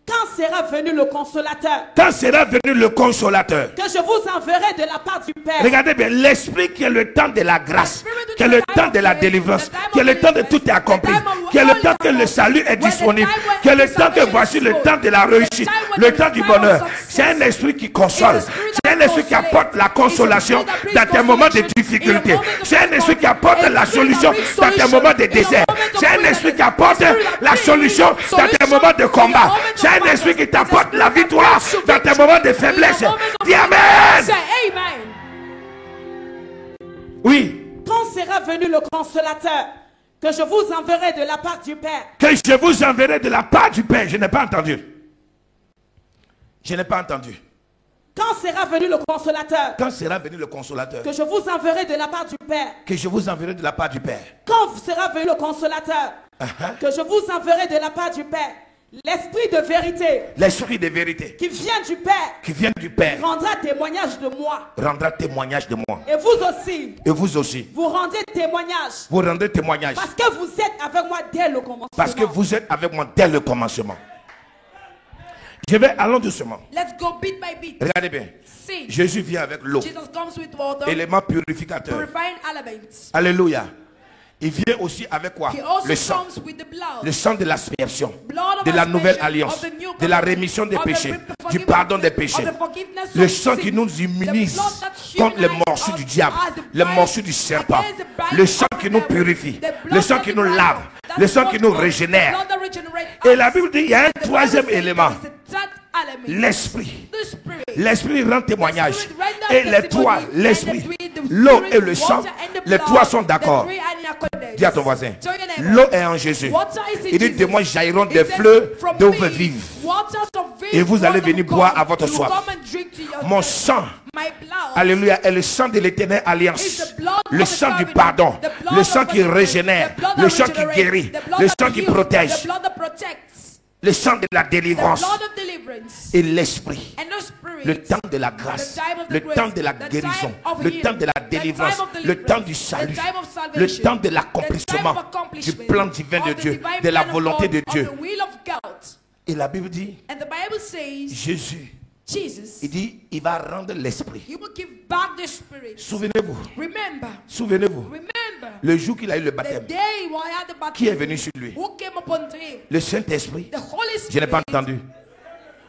Quand sera venu le consolateur? Quand sera venu le consolateur? Que je vous enverrai de la part du Père. Regardez bien, l'esprit qui est le temps de la grâce, qui est le temps de la délivrance, qui est le temps de tout est accompli, qui est le temps que le salut est disponible, qui est le temps que voici le temps de la réussite, le temps du bonheur. C'est un esprit qui console. C'est un esprit qui apporte la consolation dans tes moments de difficulté. C'est un esprit qui apporte la solution dans tes moments de désert. C'est un esprit qui apporte la solution dans tes moments de combat. C'est un esprit qui t'apporte la victoire dans tes moments de faiblesse. Dis Amen. Oui. Quand sera venu le consolateur, que je vous enverrai de la part du Père. Que je vous enverrai de la part du Père. Je n'ai pas entendu. Je n'ai pas entendu. Quand sera venu le consolateur? Quand sera venu le consolateur? Que je vous enverrai de la part du Père. Que je vous enverrai de la part du Père. Quand sera venu le consolateur? Que je vous enverrai de la part du Père. L'esprit de vérité. L'esprit de vérité. Qui vient du Père. Qui vient du Père. Rendra témoignage de moi. Rendra témoignage de moi. Et vous aussi. Et vous aussi. Vous rendez témoignage. Vous rendez témoignage. Parce que vous êtes avec moi dès le commencement. Parce que vous êtes avec moi dès le commencement. Je vais, allons doucement. Let's go bit by bit. Regardez bien. See. Jésus vient avec l'eau. Jesus comes with water. Élément purificateur. Purifying elements. Alléluia. Il vient aussi avec quoi? He also Le sang. comes with the blood. Le sang de l'aspersion, Blood of de la nouvelle aspersion, alliance, of the new de la covenant, rémission des of the péchés, forgiveness du pardon des péchés. of the forgiveness Le of sang qui sins. nous The immunise blood that contre les unites morsures us du diable, as the les bite morsures du serpent. against the bite Le of sang the qui nous devil. purifie, The blood le sang of qui the nous devil. lave, That's le sang what qui nous God- régénère. the blood that regenerates Et us. la Bible dit, il y a un The Bible troisième says élément, there is a third element. l'esprit. The spirit. L'esprit rend témoignage. The spirit renders Et les testimony, trois, and l'esprit, the l'eau spirit, et le sang, water and the les blood, trois sont the d'accord. three are in accordance. Dis à ton voisin, Tell your neighbor. l'eau est en Jésus. Water is in Il dit, Jesus. de moi jailliront It des says, fleuves from d'eau me, vive. waters of vive Et vous allez water venir of boire God. à votre You soif. come and drink to your Mon thirst. sang, My blood alléluia, est le sang de l'éternelle is alliance. the blood Le of the sang du covenant, pardon, the blood le of sang qui forgiveness, régénère, the blood le that sang qui regenerates, guérit, the blood le that sang qui heals, protège, the blood that protects, le sang de la the délivrance blood of deliverance, et l'esprit. and the spirit, Le temps de la grâce, the time of the le grace, temps de la the guérison, time of le healing, temps de la the délivrance, time of le deliverance, temps du the salut, time of le salvation, temps de the l'accomplissement time of du accomplishment, plan divin de of the Dieu, divine de la plan of volonté God, de of Dieu. the will of God. Et la Bible dit, And the Bible says, Jésus, Jesus, il dit, il va rendre l'esprit. He will give back the spirit. Souvenez-vous, Remember, souvenez-vous, remember, le jour qu'il a eu le the baptême, day while I had the baptism, qui est venu sur lui? who came upon him? Le Saint-Esprit. The Holy Je Spirit. n'ai pas entendu.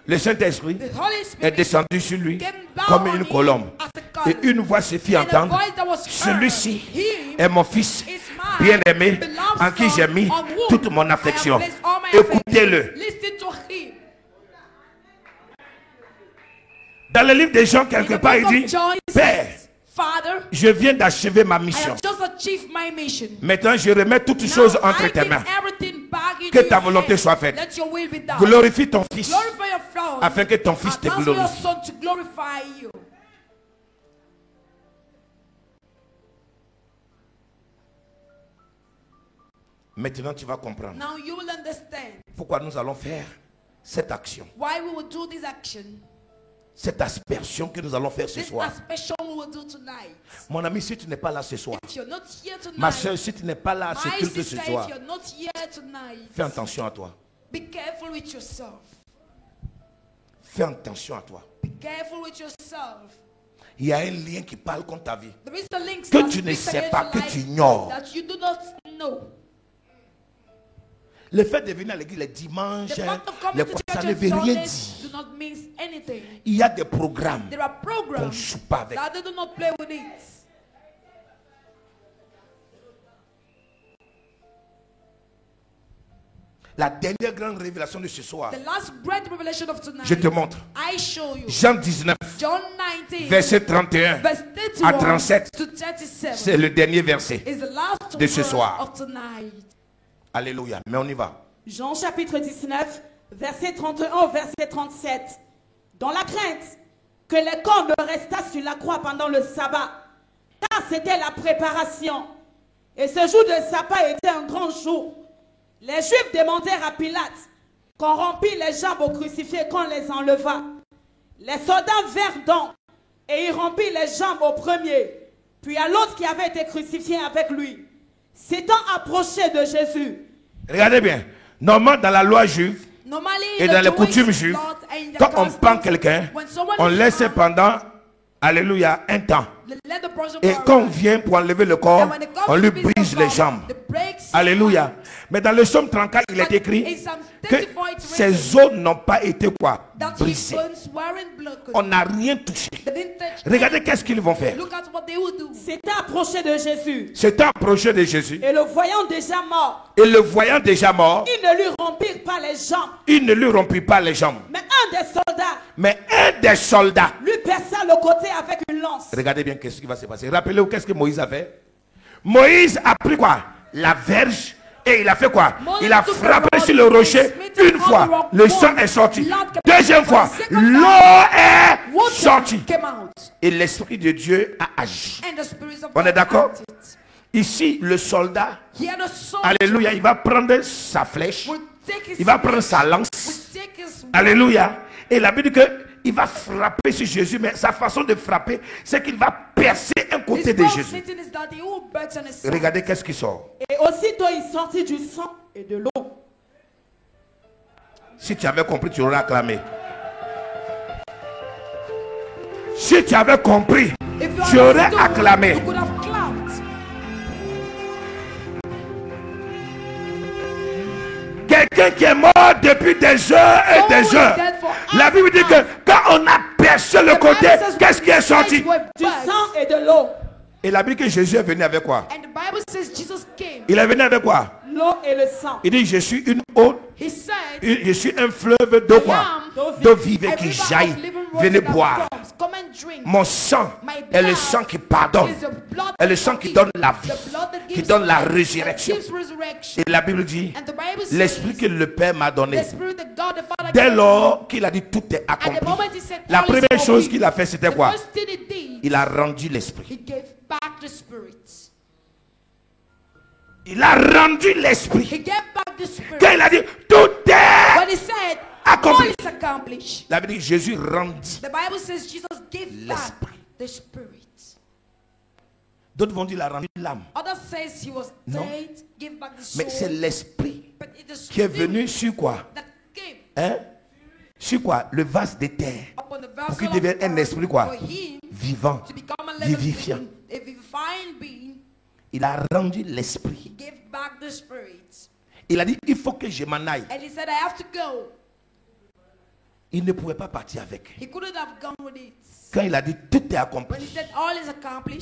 Le Saint-Esprit The Holy est Spirit descendu sur lui came down comme on une him colombe. as a Et column. une voix se fit And a entendre. voice that was heard, Celui-ci him est mon fils is my bien-aimé beloved en qui son, j'ai mis on whom toute mon I have affection. placed all my affection. Écoutez-le. Listen to him. Dans le livre de Jean, In quelque the part, book il of dit, John, it Père, says, Father, je viens d'achever ma I mission. have just achieved my mission. Maintenant, je remets toutes Now choses entre I tes give mains. everything back into Que ta your volonté hands. soit faite. Let your will be done. Glorifie ton fils Glorify your Father, afin que ton fils te and ask for your glorifie. son to glorify you. Maintenant, tu vas comprendre Now you will understand pourquoi nous allons faire cette action. why we will do this action. Cette aspersion que nous allons faire ce This soir. aspersion we will do tonight. Mon ami, si tu n'es pas là ce soir, If you're not here tonight, ma soeur, si tu n'es pas là à ce my culte ce sister, soir, if you're not here tonight, fais attention à toi. be careful with yourself. Fais attention à toi. Be careful with yourself. Il y a un lien qui parle contre ta vie. There is a link Que that tu ne speaks sais against pas, your que life tu ignores. that you do not know. Le fait de venir à l'église les dimanches, The fact of coming les to quoi, ça church ne on veut rien Sundays dire. do not mean anything. Il y a des programmes There are qu'on ne programs joue pas avec. that they do not play with it. La dernière grande révélation de ce soir, The last great revelation of tonight, je te montre. I show you. Jean 19, John 19, verset 31 verse à 31 37. to 37 C'est le dernier verset. is the last de ce verse soir. of tonight. Alléluia. Mais on y va. Jean chapitre 19, verset 31 au verset 37. Dans la crainte que les corps ne restassent sur la croix pendant le sabbat, car c'était la préparation. Et ce jour de sabbat était un grand jour. Les Juifs demandèrent à Pilate qu'on remplisse les jambes aux crucifiés, qu'on les enleva. Les soldats vinrent donc et ils remplirent les jambes au premier, puis à l'autre qui avait été crucifié avec lui. S'étant approché de Jésus, Regardez bien. Normalement, dans la loi juive Normally, et the dans les Jewish coutumes juives, laws and the quand on customs, prend quelqu'un, when someone on is laisse found, pendant, alléluia, un temps. let the person Et go quand on around. vient pour enlever le corps, And when it comes on to lui be brise les performed, jambes. it breaks his Alléluia. arms. Mais dans le psaume 34, il est But écrit in Psalm que 34 it's ses written os n'ont pas été quoi? that his Brisés. bones weren't broken. On n'a rien touché. They didn't touch Regardez anything. qu'est-ce qu'ils vont faire. Look at what they will do. s'était approché de Jésus. C'est approché de Jésus. Et le voyant déjà mort, Et le voyant déjà mort, il ne lui rompirent pas les jambes. il ne lui rompit pas les jambes. Mais un des soldats Mais un des soldats, lui perça le côté avec une lance. regardez bien qu'est-ce qui va se passer. Rappelez-vous qu'est-ce que Moïse a fait. Moïse a pris quoi? La verge. Et il a fait quoi? Il a frappé sur le rocher une fois. Le sang est sorti. Deuxième fois, l'eau est sortie. Came out. Et l'Esprit de Dieu a agi. And the spirits of On est God d'accord? acted. Ici, le soldat, Here the soldier alléluia, il va prendre sa flèche. will take his Il va prendre sa lance. will take his Alléluia. Et la Bible dit qu'il va frapper sur Jésus, mais sa façon de frapper, c'est qu'il va percer un côté de Jésus. smitten is that he will burst on his side. Regardez qu'est-ce qui sort. Et aussitôt il sortit du sang et de l'eau. Si tu avais compris, tu aurais acclamé. Si tu avais compris, If you tu aurais understood, acclamé. you could have clapped. Quelqu'un qui est mort depuis des heures et des heures. La Bible dit que quand on a percé le côté, qu'est-ce qui est sorti? Du sang et de l'eau. Et la Bible dit que Jésus est venu avec quoi? Il est venu avec quoi? L'eau et le sang. Il dit, je suis une eau. Je suis un fleuve d'eau quoi? D'eau vive qui jaillit. Venez boire. Mon sang est le sang qui pardonne. Est le sang qui donne la vie. Qui donne la résurrection. Et la Bible dit, l'esprit que le Père m'a donné. Dès lors qu'il a dit tout est accompli. La première chose qu'il a fait c'était quoi? Il a rendu l'esprit. Il a rendu l'esprit. Quand il a dit tout est accompli. La Bible dit Jésus rendit l'esprit. D'autres vont dire il a rendu l'âme. Non. Mais c'est l'esprit qui est venu sur quoi? Hein? Sur quoi? Le vase de terre. Pour qu'il devienne un esprit quoi? Vivant, vivifiant. Il a rendu l'esprit. Il a dit il faut que je m'en aille. Il ne pouvait pas partir avec. Quand il a dit tout est accompli,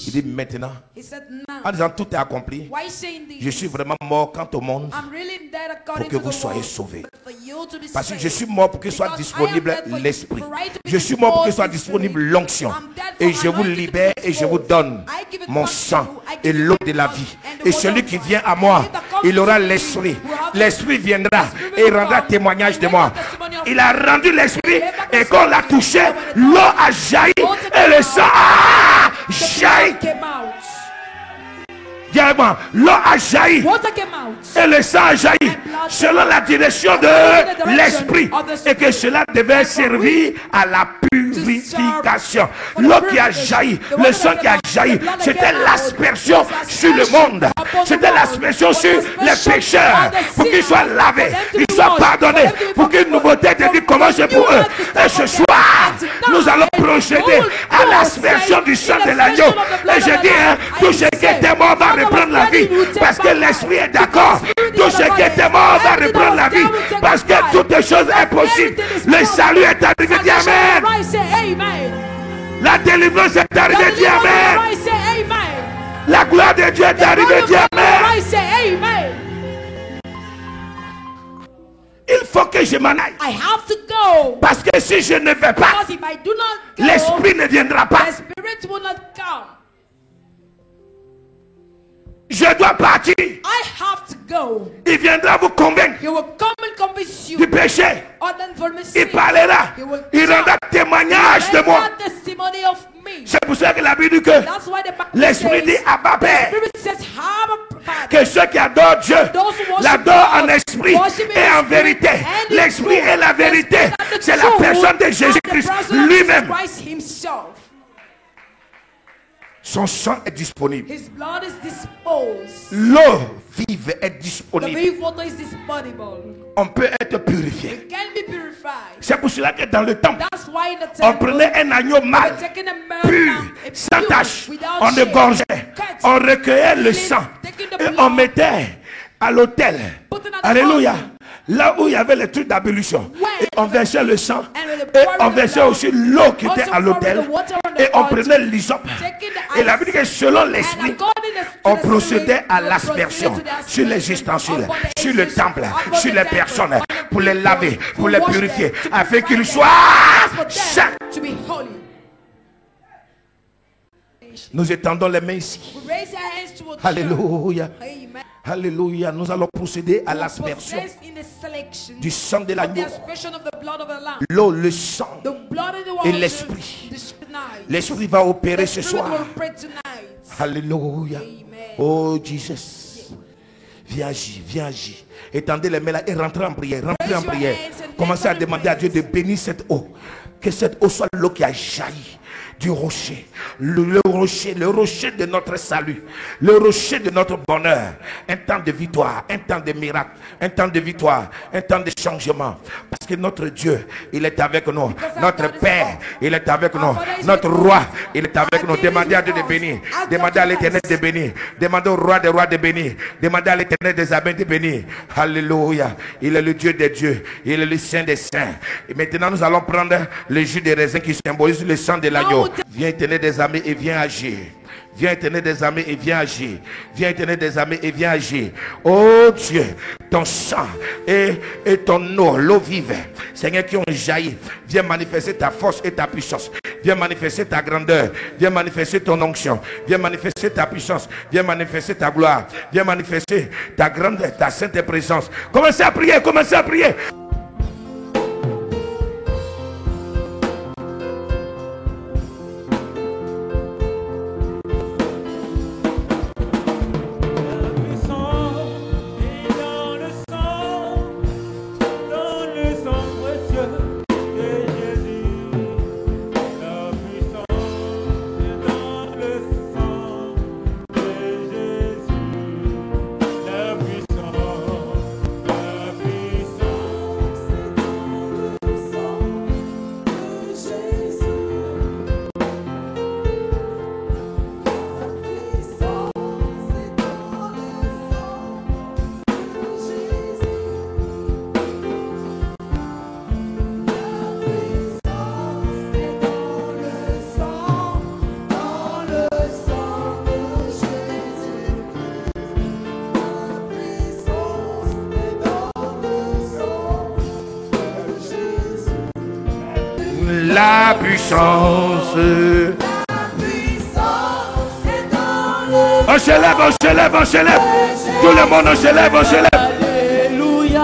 il dit maintenant, en disant tout est accompli, je suis vraiment mort quant au monde pour que vous soyez sauvés. Parce que je suis mort pour que soit disponible l'esprit. Je suis mort pour que soit disponible l'onction. Et je vous libère et je vous donne mon sang et l'eau de la vie. Et celui qui vient à moi, il aura l'esprit. L'esprit viendra et rendra témoignage de moi. Il a rendu l'esprit et quand on l'a touché, l'eau a jailli et le sang a jailli. L'eau a jailli et le sang a jailli selon la direction de l'esprit et que cela devait servir à la purification. L'eau qui a jailli, le sang qui a jailli, c'était l'aspersion sur le monde, c'était l'aspersion sur les pécheurs pour qu'ils soient lavés, qu'ils soient pardonnés, pour qu'une nouveauté de vie commence pour eux. Et ce soir, nous allons procéder à l'aspersion du sang de l'agneau. Et je dis, hein, tout ce qui était mort va reprendre la vie parce que l'esprit est d'accord. Tout ce qui était mort va reprendre la vie parce que toutes les choses sont possibles. Le salut est arrivé, dis amen. La délivrance est arrivée, dis amen. La gloire de Dieu est arrivée, dis amen. Il faut que je m'en aille. Parce que si je ne vais pas, l'esprit ne viendra pas. Je dois partir. Il viendra vous convaincre du péché. Il parlera. Il rendra témoignage de moi. C'est pour ça que la Bible dit que l'esprit dit à Abba Père que ceux qui adorent Dieu l'adorent en esprit et en vérité. L'esprit et la vérité, c'est la personne de Jésus-Christ lui-même. Son sang est disponible. L'eau vive est disponible. On peut être purifié. C'est pour cela que dans le temple, on prenait un agneau mâle, pur, sans tache. On égorgeait, on recueillait le sang et on mettait à l'autel. Alléluia. Là où il y avait les trucs d'ablution. Et on versait le sang. Et on versait aussi l'eau qui était à l'autel. Et on prenait l'hysope. Et la Bible dit que selon l'esprit, on procédait à l'aspersion sur les ustensiles, sur le temple, sur les personnes, pour les laver, pour les purifier, afin qu'ils soient saints. Nous étendons les mains ici. Alléluia. Alléluia. Nous allons procéder à l'aspersion du sang de l'agneau. L'eau, le sang et l'esprit. L'esprit va opérer ce soir. Alléluia. Oh Jesus. Viens agir, viens agir. Étendez les mains là et rentrez en prière. Rentrez en prière. Commencez à demander à Dieu de bénir cette eau. Que cette eau soit l'eau qui a jailli. du rocher, le rocher de notre salut, le rocher de notre bonheur. Un temps de victoire, un temps de miracle, un temps de victoire, un temps de changement. Parce que notre Dieu, il est avec nous. Notre Père, il est avec nous. Notre Roi, il est avec nous. Demandez à Dieu de bénir. Demandez à l'Éternel de bénir. Demandez au Roi des rois de bénir. Demandez à l'Éternel des armées de bénir. Alléluia. Il est le Dieu des dieux. Il est le Saint des saints. Et maintenant, nous allons prendre le jus de raisin qui symbolise le sang de l'agneau. Viens, Éternel des armées, et viens agir. Viens, Éternel des armées, et viens agir. Viens, Éternel des armées, et viens agir. Oh Dieu, ton sang et ton eau, l'eau vive, Seigneur, qui ont jailli, viens manifester ta force et ta puissance. Viens manifester ta grandeur. Viens manifester ton onction. Viens manifester ta puissance. Viens manifester ta gloire. Viens manifester ta grandeur, ta sainte présence. Commencez à prier, commencez à prier. La puissance. On se lève, on se lève, on se lève. Tout le monde, on se lève, on se lève. Alléluia.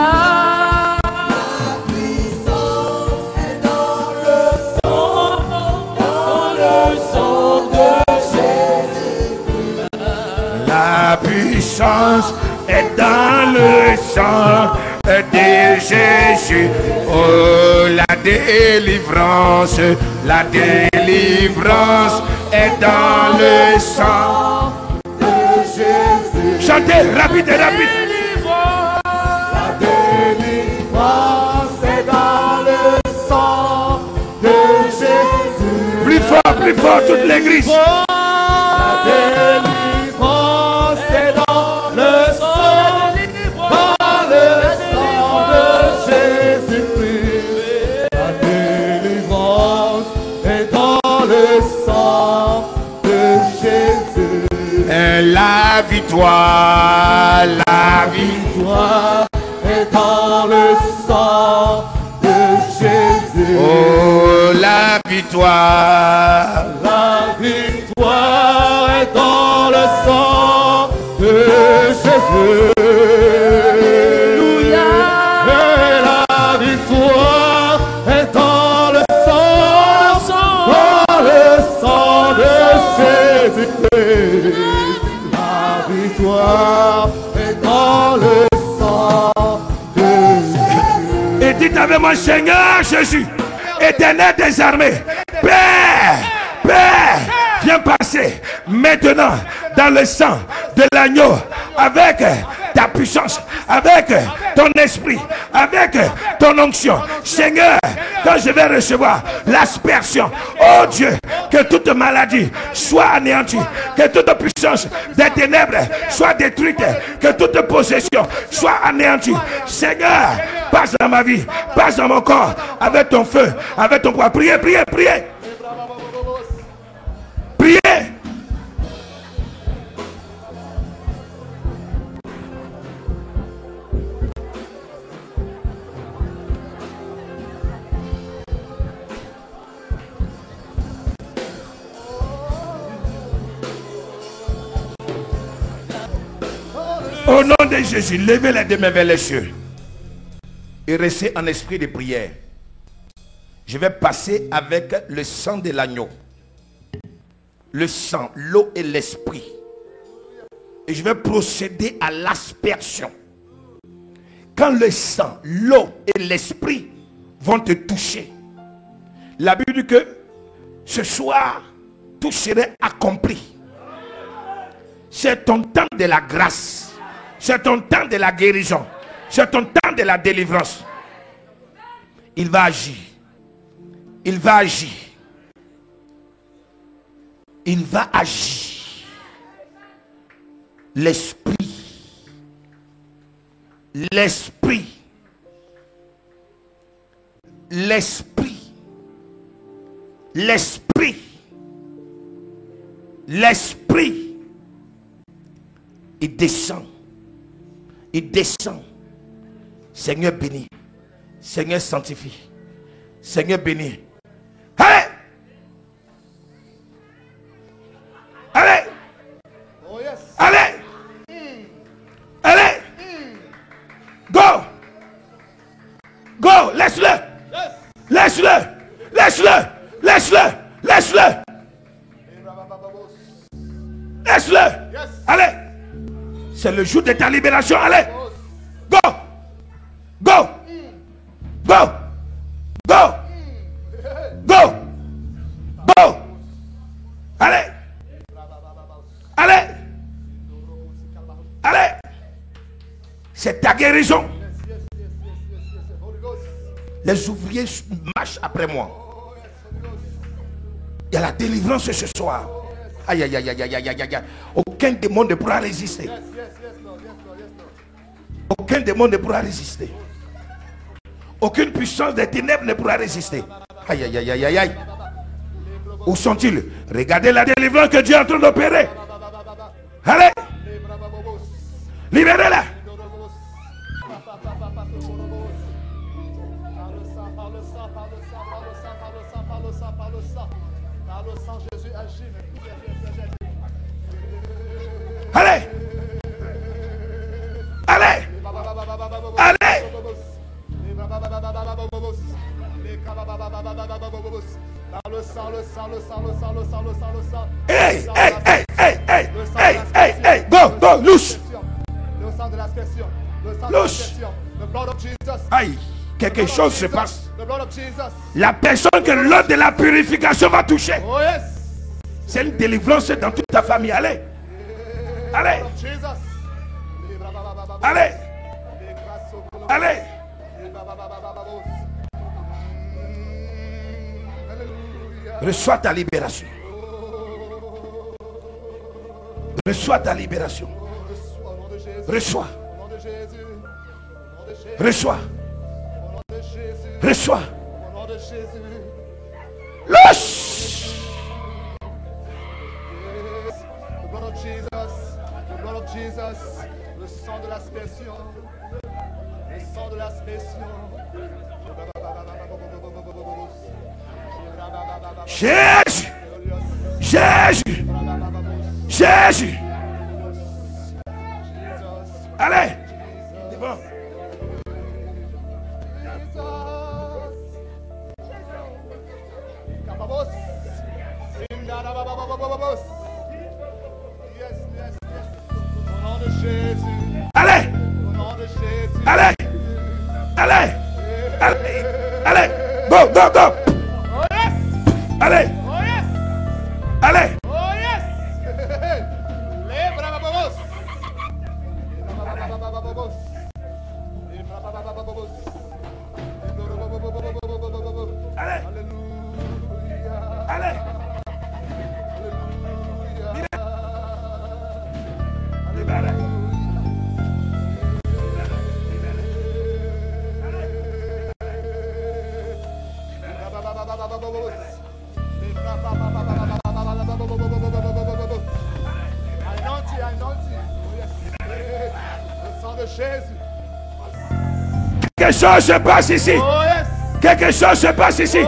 La puissance est dans le sang de Jésus. La puissance est dans le sang de Jésus. Oh, la délivrance est dans le sang de Jésus. Chantez, rapide, rapide. La délivrance est dans le sang de Jésus. Plus fort, toute l'église. La délivrance est dans le sang. La victoire est dans le sang de Jésus. Oh, la victoire est dans le sang de Jésus. Alléluia. Et la victoire est dans le sang de Jésus. Est dans le sang de Jésus. Et dites avec moi, Seigneur Jésus, Éternel des armées, Père, viens passer maintenant dans le sang de l'agneau avec ta puissance, avec ton esprit, avec ton onction. Seigneur, quand je vais recevoir l'aspersion, oh Dieu, que toute maladie soit anéantie, que toute puissance des ténèbres soit détruite, que toute possession soit anéantie. Seigneur, passe dans ma vie, passe dans mon corps, avec ton feu, avec ton poids. Priez, priez, priez. Priez. Au nom de Jésus, levez les deux mains vers les cieux et restez en esprit de prière. Je vais passer avec le sang de l'agneau, le sang, l'eau et l'esprit, et je vais procéder à l'aspersion. Quand le sang, l'eau et l'esprit vont te toucher, la Bible dit que Ce soir, tout serait accompli. C'est ton temps de la grâce. C'est ton temps de la guérison. C'est ton temps de la délivrance. Il va agir. Il va agir. Il va agir. L'esprit. L'esprit. L'esprit. L'esprit. L'esprit. Il descend. Il descend. Seigneur béni. Seigneur sanctifie. Seigneur béni. Allez. Allez. Oh yes. Allez. Allez. Go. Go. Laisse-le. Yes. Laisse-le. Laisse-le. Laisse-le. Laisse-le. Laisse-le. Yes. Allez. C'est le jour de ta libération. Allez. Go. Go. Go. Go. Go. Go. Allez. Allez. Allez. C'est ta guérison. Les ouvriers marchent après moi. Il y a la délivrance ce soir. Aïe, aïe, aïe, aïe, aïe, aïe, aïe, aïe. Aucun démon ne pourra résister. Aucun démon ne pourra résister. Aucune puissance des ténèbres ne pourra résister. Aïe, aïe, aïe, aïe, aïe, aïe. Où sont-ils? Regardez la délivrance que Dieu est en train d'opérer. Allez. Libérez-la. Allez. Allez. Allez. Hey, hey, hey, hey, hey, hey, hey, hey, go, go, loose. Loose. Aïe, quelque chose se passe. La personne que l'ordre de la purification va toucher. C'est une délivrance dans toute ta famille. Allez. Allez. Allez. Allez. Reçois ta libération. Reçois ta libération. Reçois. Reçois. Reçois. Lâche. Le sang de l'aspersion. Le sang de l'aspersion. Jésus. Jésus. Jésus. Allez. C'est bon. Allez. Allez. Allez. Allez. Allez. Go, go, go. Allez. Allez. Allez. Allez. Libérez. Quelque chose se passe ici. Quelque chose se passe ici.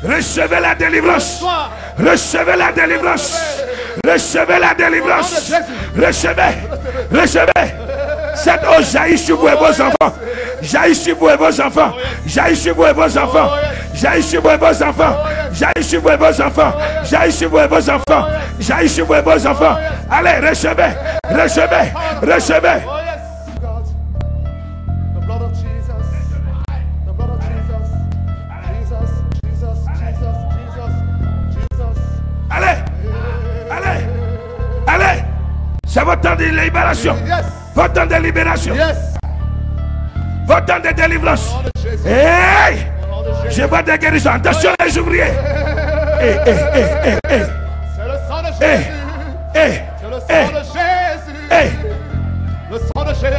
Recevez la délivrance. Recevez la délivrance. Recevez la délivrance. Recevez. Recevez. Cette eau jaillit sur vous et vos enfants. Jaillit sur vous et vos enfants. Jaillit sur vous et vos enfants. Jaillit sur vous et vos enfants. Jaillit sur vous et vos enfants. Jaillit sur vous et vos enfants. Jaillit sur vous et vos enfants. Allez, recevez. Recevez. Recevez. temps de libération. Yes. Votre temps de libération. Yes. Votre temps de délivrance. Au nom de Jésus. Hey! Au nom de Jésus. Je vois des guérisons. Attention les ouvriers. Hey, hey, hey, hey, hey. C'est le sang de Hey, Jésus. hey, C'est le sang hey, de Jésus. hey. Le sang de Jésus.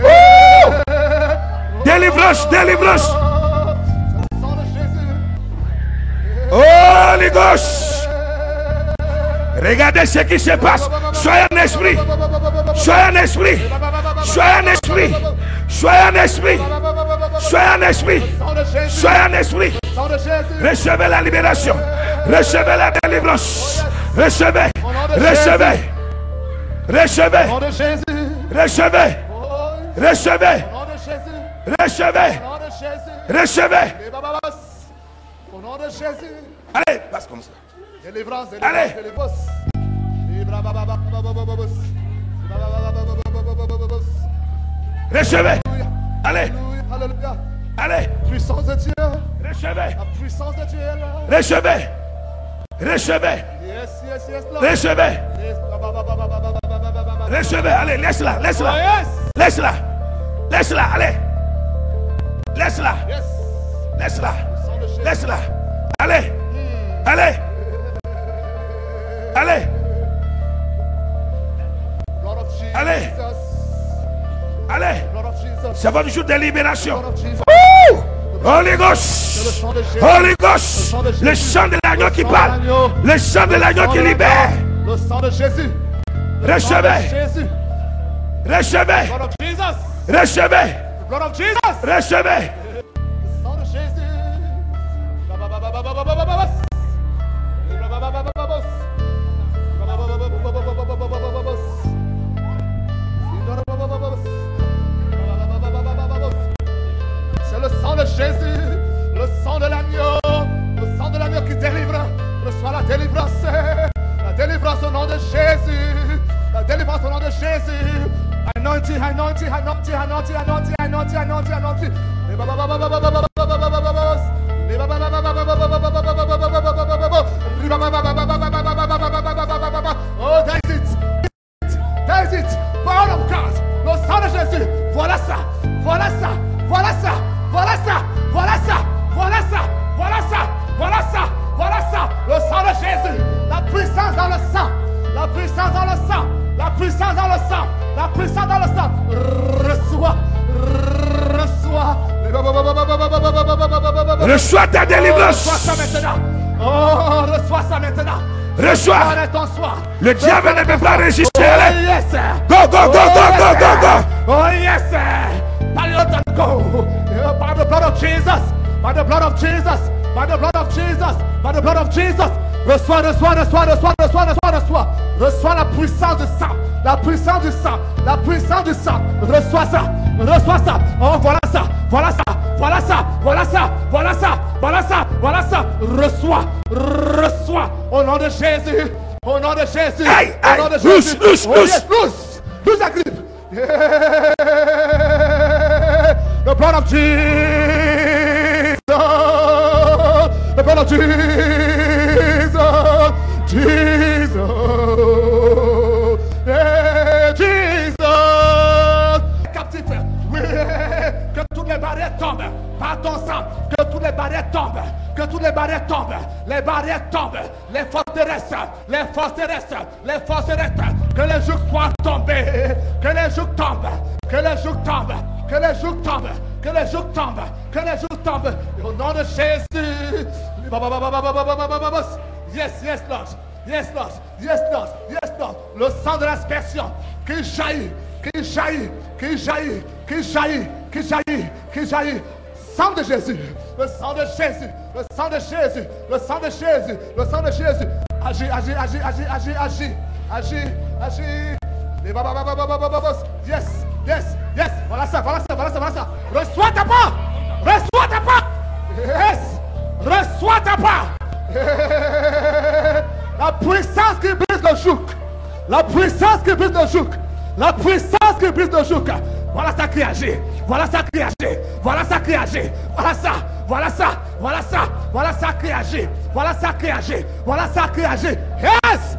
Woo! Délivrance, délivrance. C'est le sang de Jésus. Holy Ghost. Regardez ce qui se passe. Soyez un esprit. Soyez un esprit. Soyez un esprit. Soyez un esprit. Soyez un esprit. Sang de Jésus. Soyez un esprit. Sang de Jésus. Recevez la libération. Recevez la délivrance. Recevez. Recevez. Recevez. Au nom de Jésus. Recevez. Oh, Recevez. au nom de Jésus. Recevez. Au nom de Jésus. Recevez. Les bababas. Au nom de Jésus. Allez, passe comme ça. Délivrance, Allez. délivrance, délivrance. Recevez. Allez. Alléluia. Allez. Puissance de Dieu. Recevez. La puissance de Dieu est là. Recevez. Recevez. Yes, yes, yes, Lord. Recevez. Yes. Recevez. Allez, laisse-la. Oh, Laisse-la. yes. Laisse-la. Laisse-la. Allez. Laisse-la. Yes. Laisse-la. Sang de Jésus. Laisse-la. Allez. Allez. Allez. Blood of Jesus. Allez. Allez. Blood of Jesus. C'est votre jour de libération. Blood of Jesus. Woo! Holy Le Ghost. sang de Jésus. Holy Ghost. Le sang de l'agneau qui parle. Le sang de l'agneau qui libère. Le sang de Jésus. Recevez. Jésus. Recevez. Blood of Jesus. Recevez. Blood of Jesus. Recevez. Le sang de Jésus. C'est le sang de Jésus, le sang de l'agneau qui délivre. Reçois la délivrance au nom de Jésus, la délivrance au nom de Jésus. Anointing, anointing, anointing, anointing, anointing, anointing, anointing, anointing. Oh, that's it. That's it. Power of God. Le sang de Jésus. Voilà ça. Voilà ça. Voilà ça. Voilà ça. Voilà ça. Voilà ça. Voilà ça. Voilà ça. Voilà ça. Le sang de Jésus. La puissance dans le sang. La puissance dans le sang. La puissance dans le sang. La puissance dans le sang. Reçois. Reçois. Reçois ta délivrance. Reçois ça maintenant. Oh, reçois ça maintenant. Reçois. Ton soir. Le diable ne peut pas résister. Oh, Allez. yes. Go, go, go, go, go, go, go. Oh, yes. Go. By the blood of Jesus. By the blood of Jesus. By the blood of Jesus. By the blood of Jesus. Reçois, reçois, reçois, reçois, reçois, reçois, reçois. Reçois la puissance du sang. La puissance du sang. La puissance du sang. Reçois ça. Reçois ça. Oh, voilà ça. Voilà ça. Voilà ça. Voilà ça. Voilà ça. Voilà ça. Voilà ça. Reçois. Reçois. Au nom de Jésus. Au nom de Jésus. Aïe, Au nom aïe. de Jésus. Loose, loose, Oh, loose. yes, loose. Loose la grippe. Yeah. The blood of Jesus. The blood of Jesus. Jesus. Yeah, Jesus. Captif. Oui. Que toutes les barrières tombent par ton sang. Que toutes les barrières tombent. Que toutes les barrières tombent. Les barrières tombent. Les forteresses. Les forteresses. Les forteresses. Que les jours soient tombés. Que les jours tombent. Que les jours tombent. Que les jours tombent. Que les jours tombent. Que les jours tombent. Au nom de Jésus. Yes, yes, Lord. Yes, Lord. Yes, Lord. Yes, Lord. Le sang de l'aspersion qui jaillit. Qui jaillit. Qui jaillit. Qui jaillit. Qui jaillit. Qui jaillit. Sang de Jésus. Le sang de Jésus. Le sang de Jésus. Le sang de Jésus. Le sang de Jésus. Agis, agis, agis, agis, agis, agis. Agis, agis. Yes, yes, yes. Voilà ça, voilà ça, voilà ça, voilà ça. Reçois ta part. Reçois ta part. Yes. Reçois ta part. La puissance qui brise le joug. La puissance qui brise le joug. La puissance qui brise le joug. Voilà ça qui agit. Voilà ça qui agit. Voilà ça qui agit. Voilà ça. Voilà ça. Voilà ça. Voilà ça qui agit. Voilà ça qui agit. Voilà ça qui agit. Yes.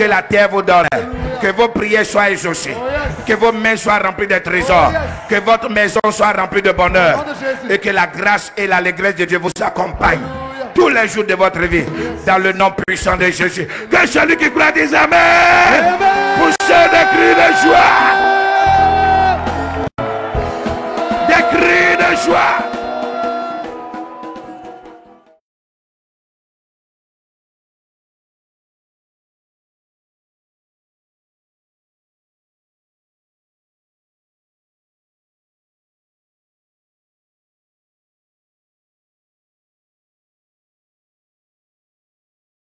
Que la terre vous donne. Que vos prières soient exaucées. Que vos mains soient remplies de trésors. Que votre maison soit remplie de bonheur. Et que la grâce et l'allégresse de Dieu vous accompagnent tous les jours de votre vie. Dans le nom puissant de Jésus. Que celui qui croit dise Amen. Poussez des cris de joie.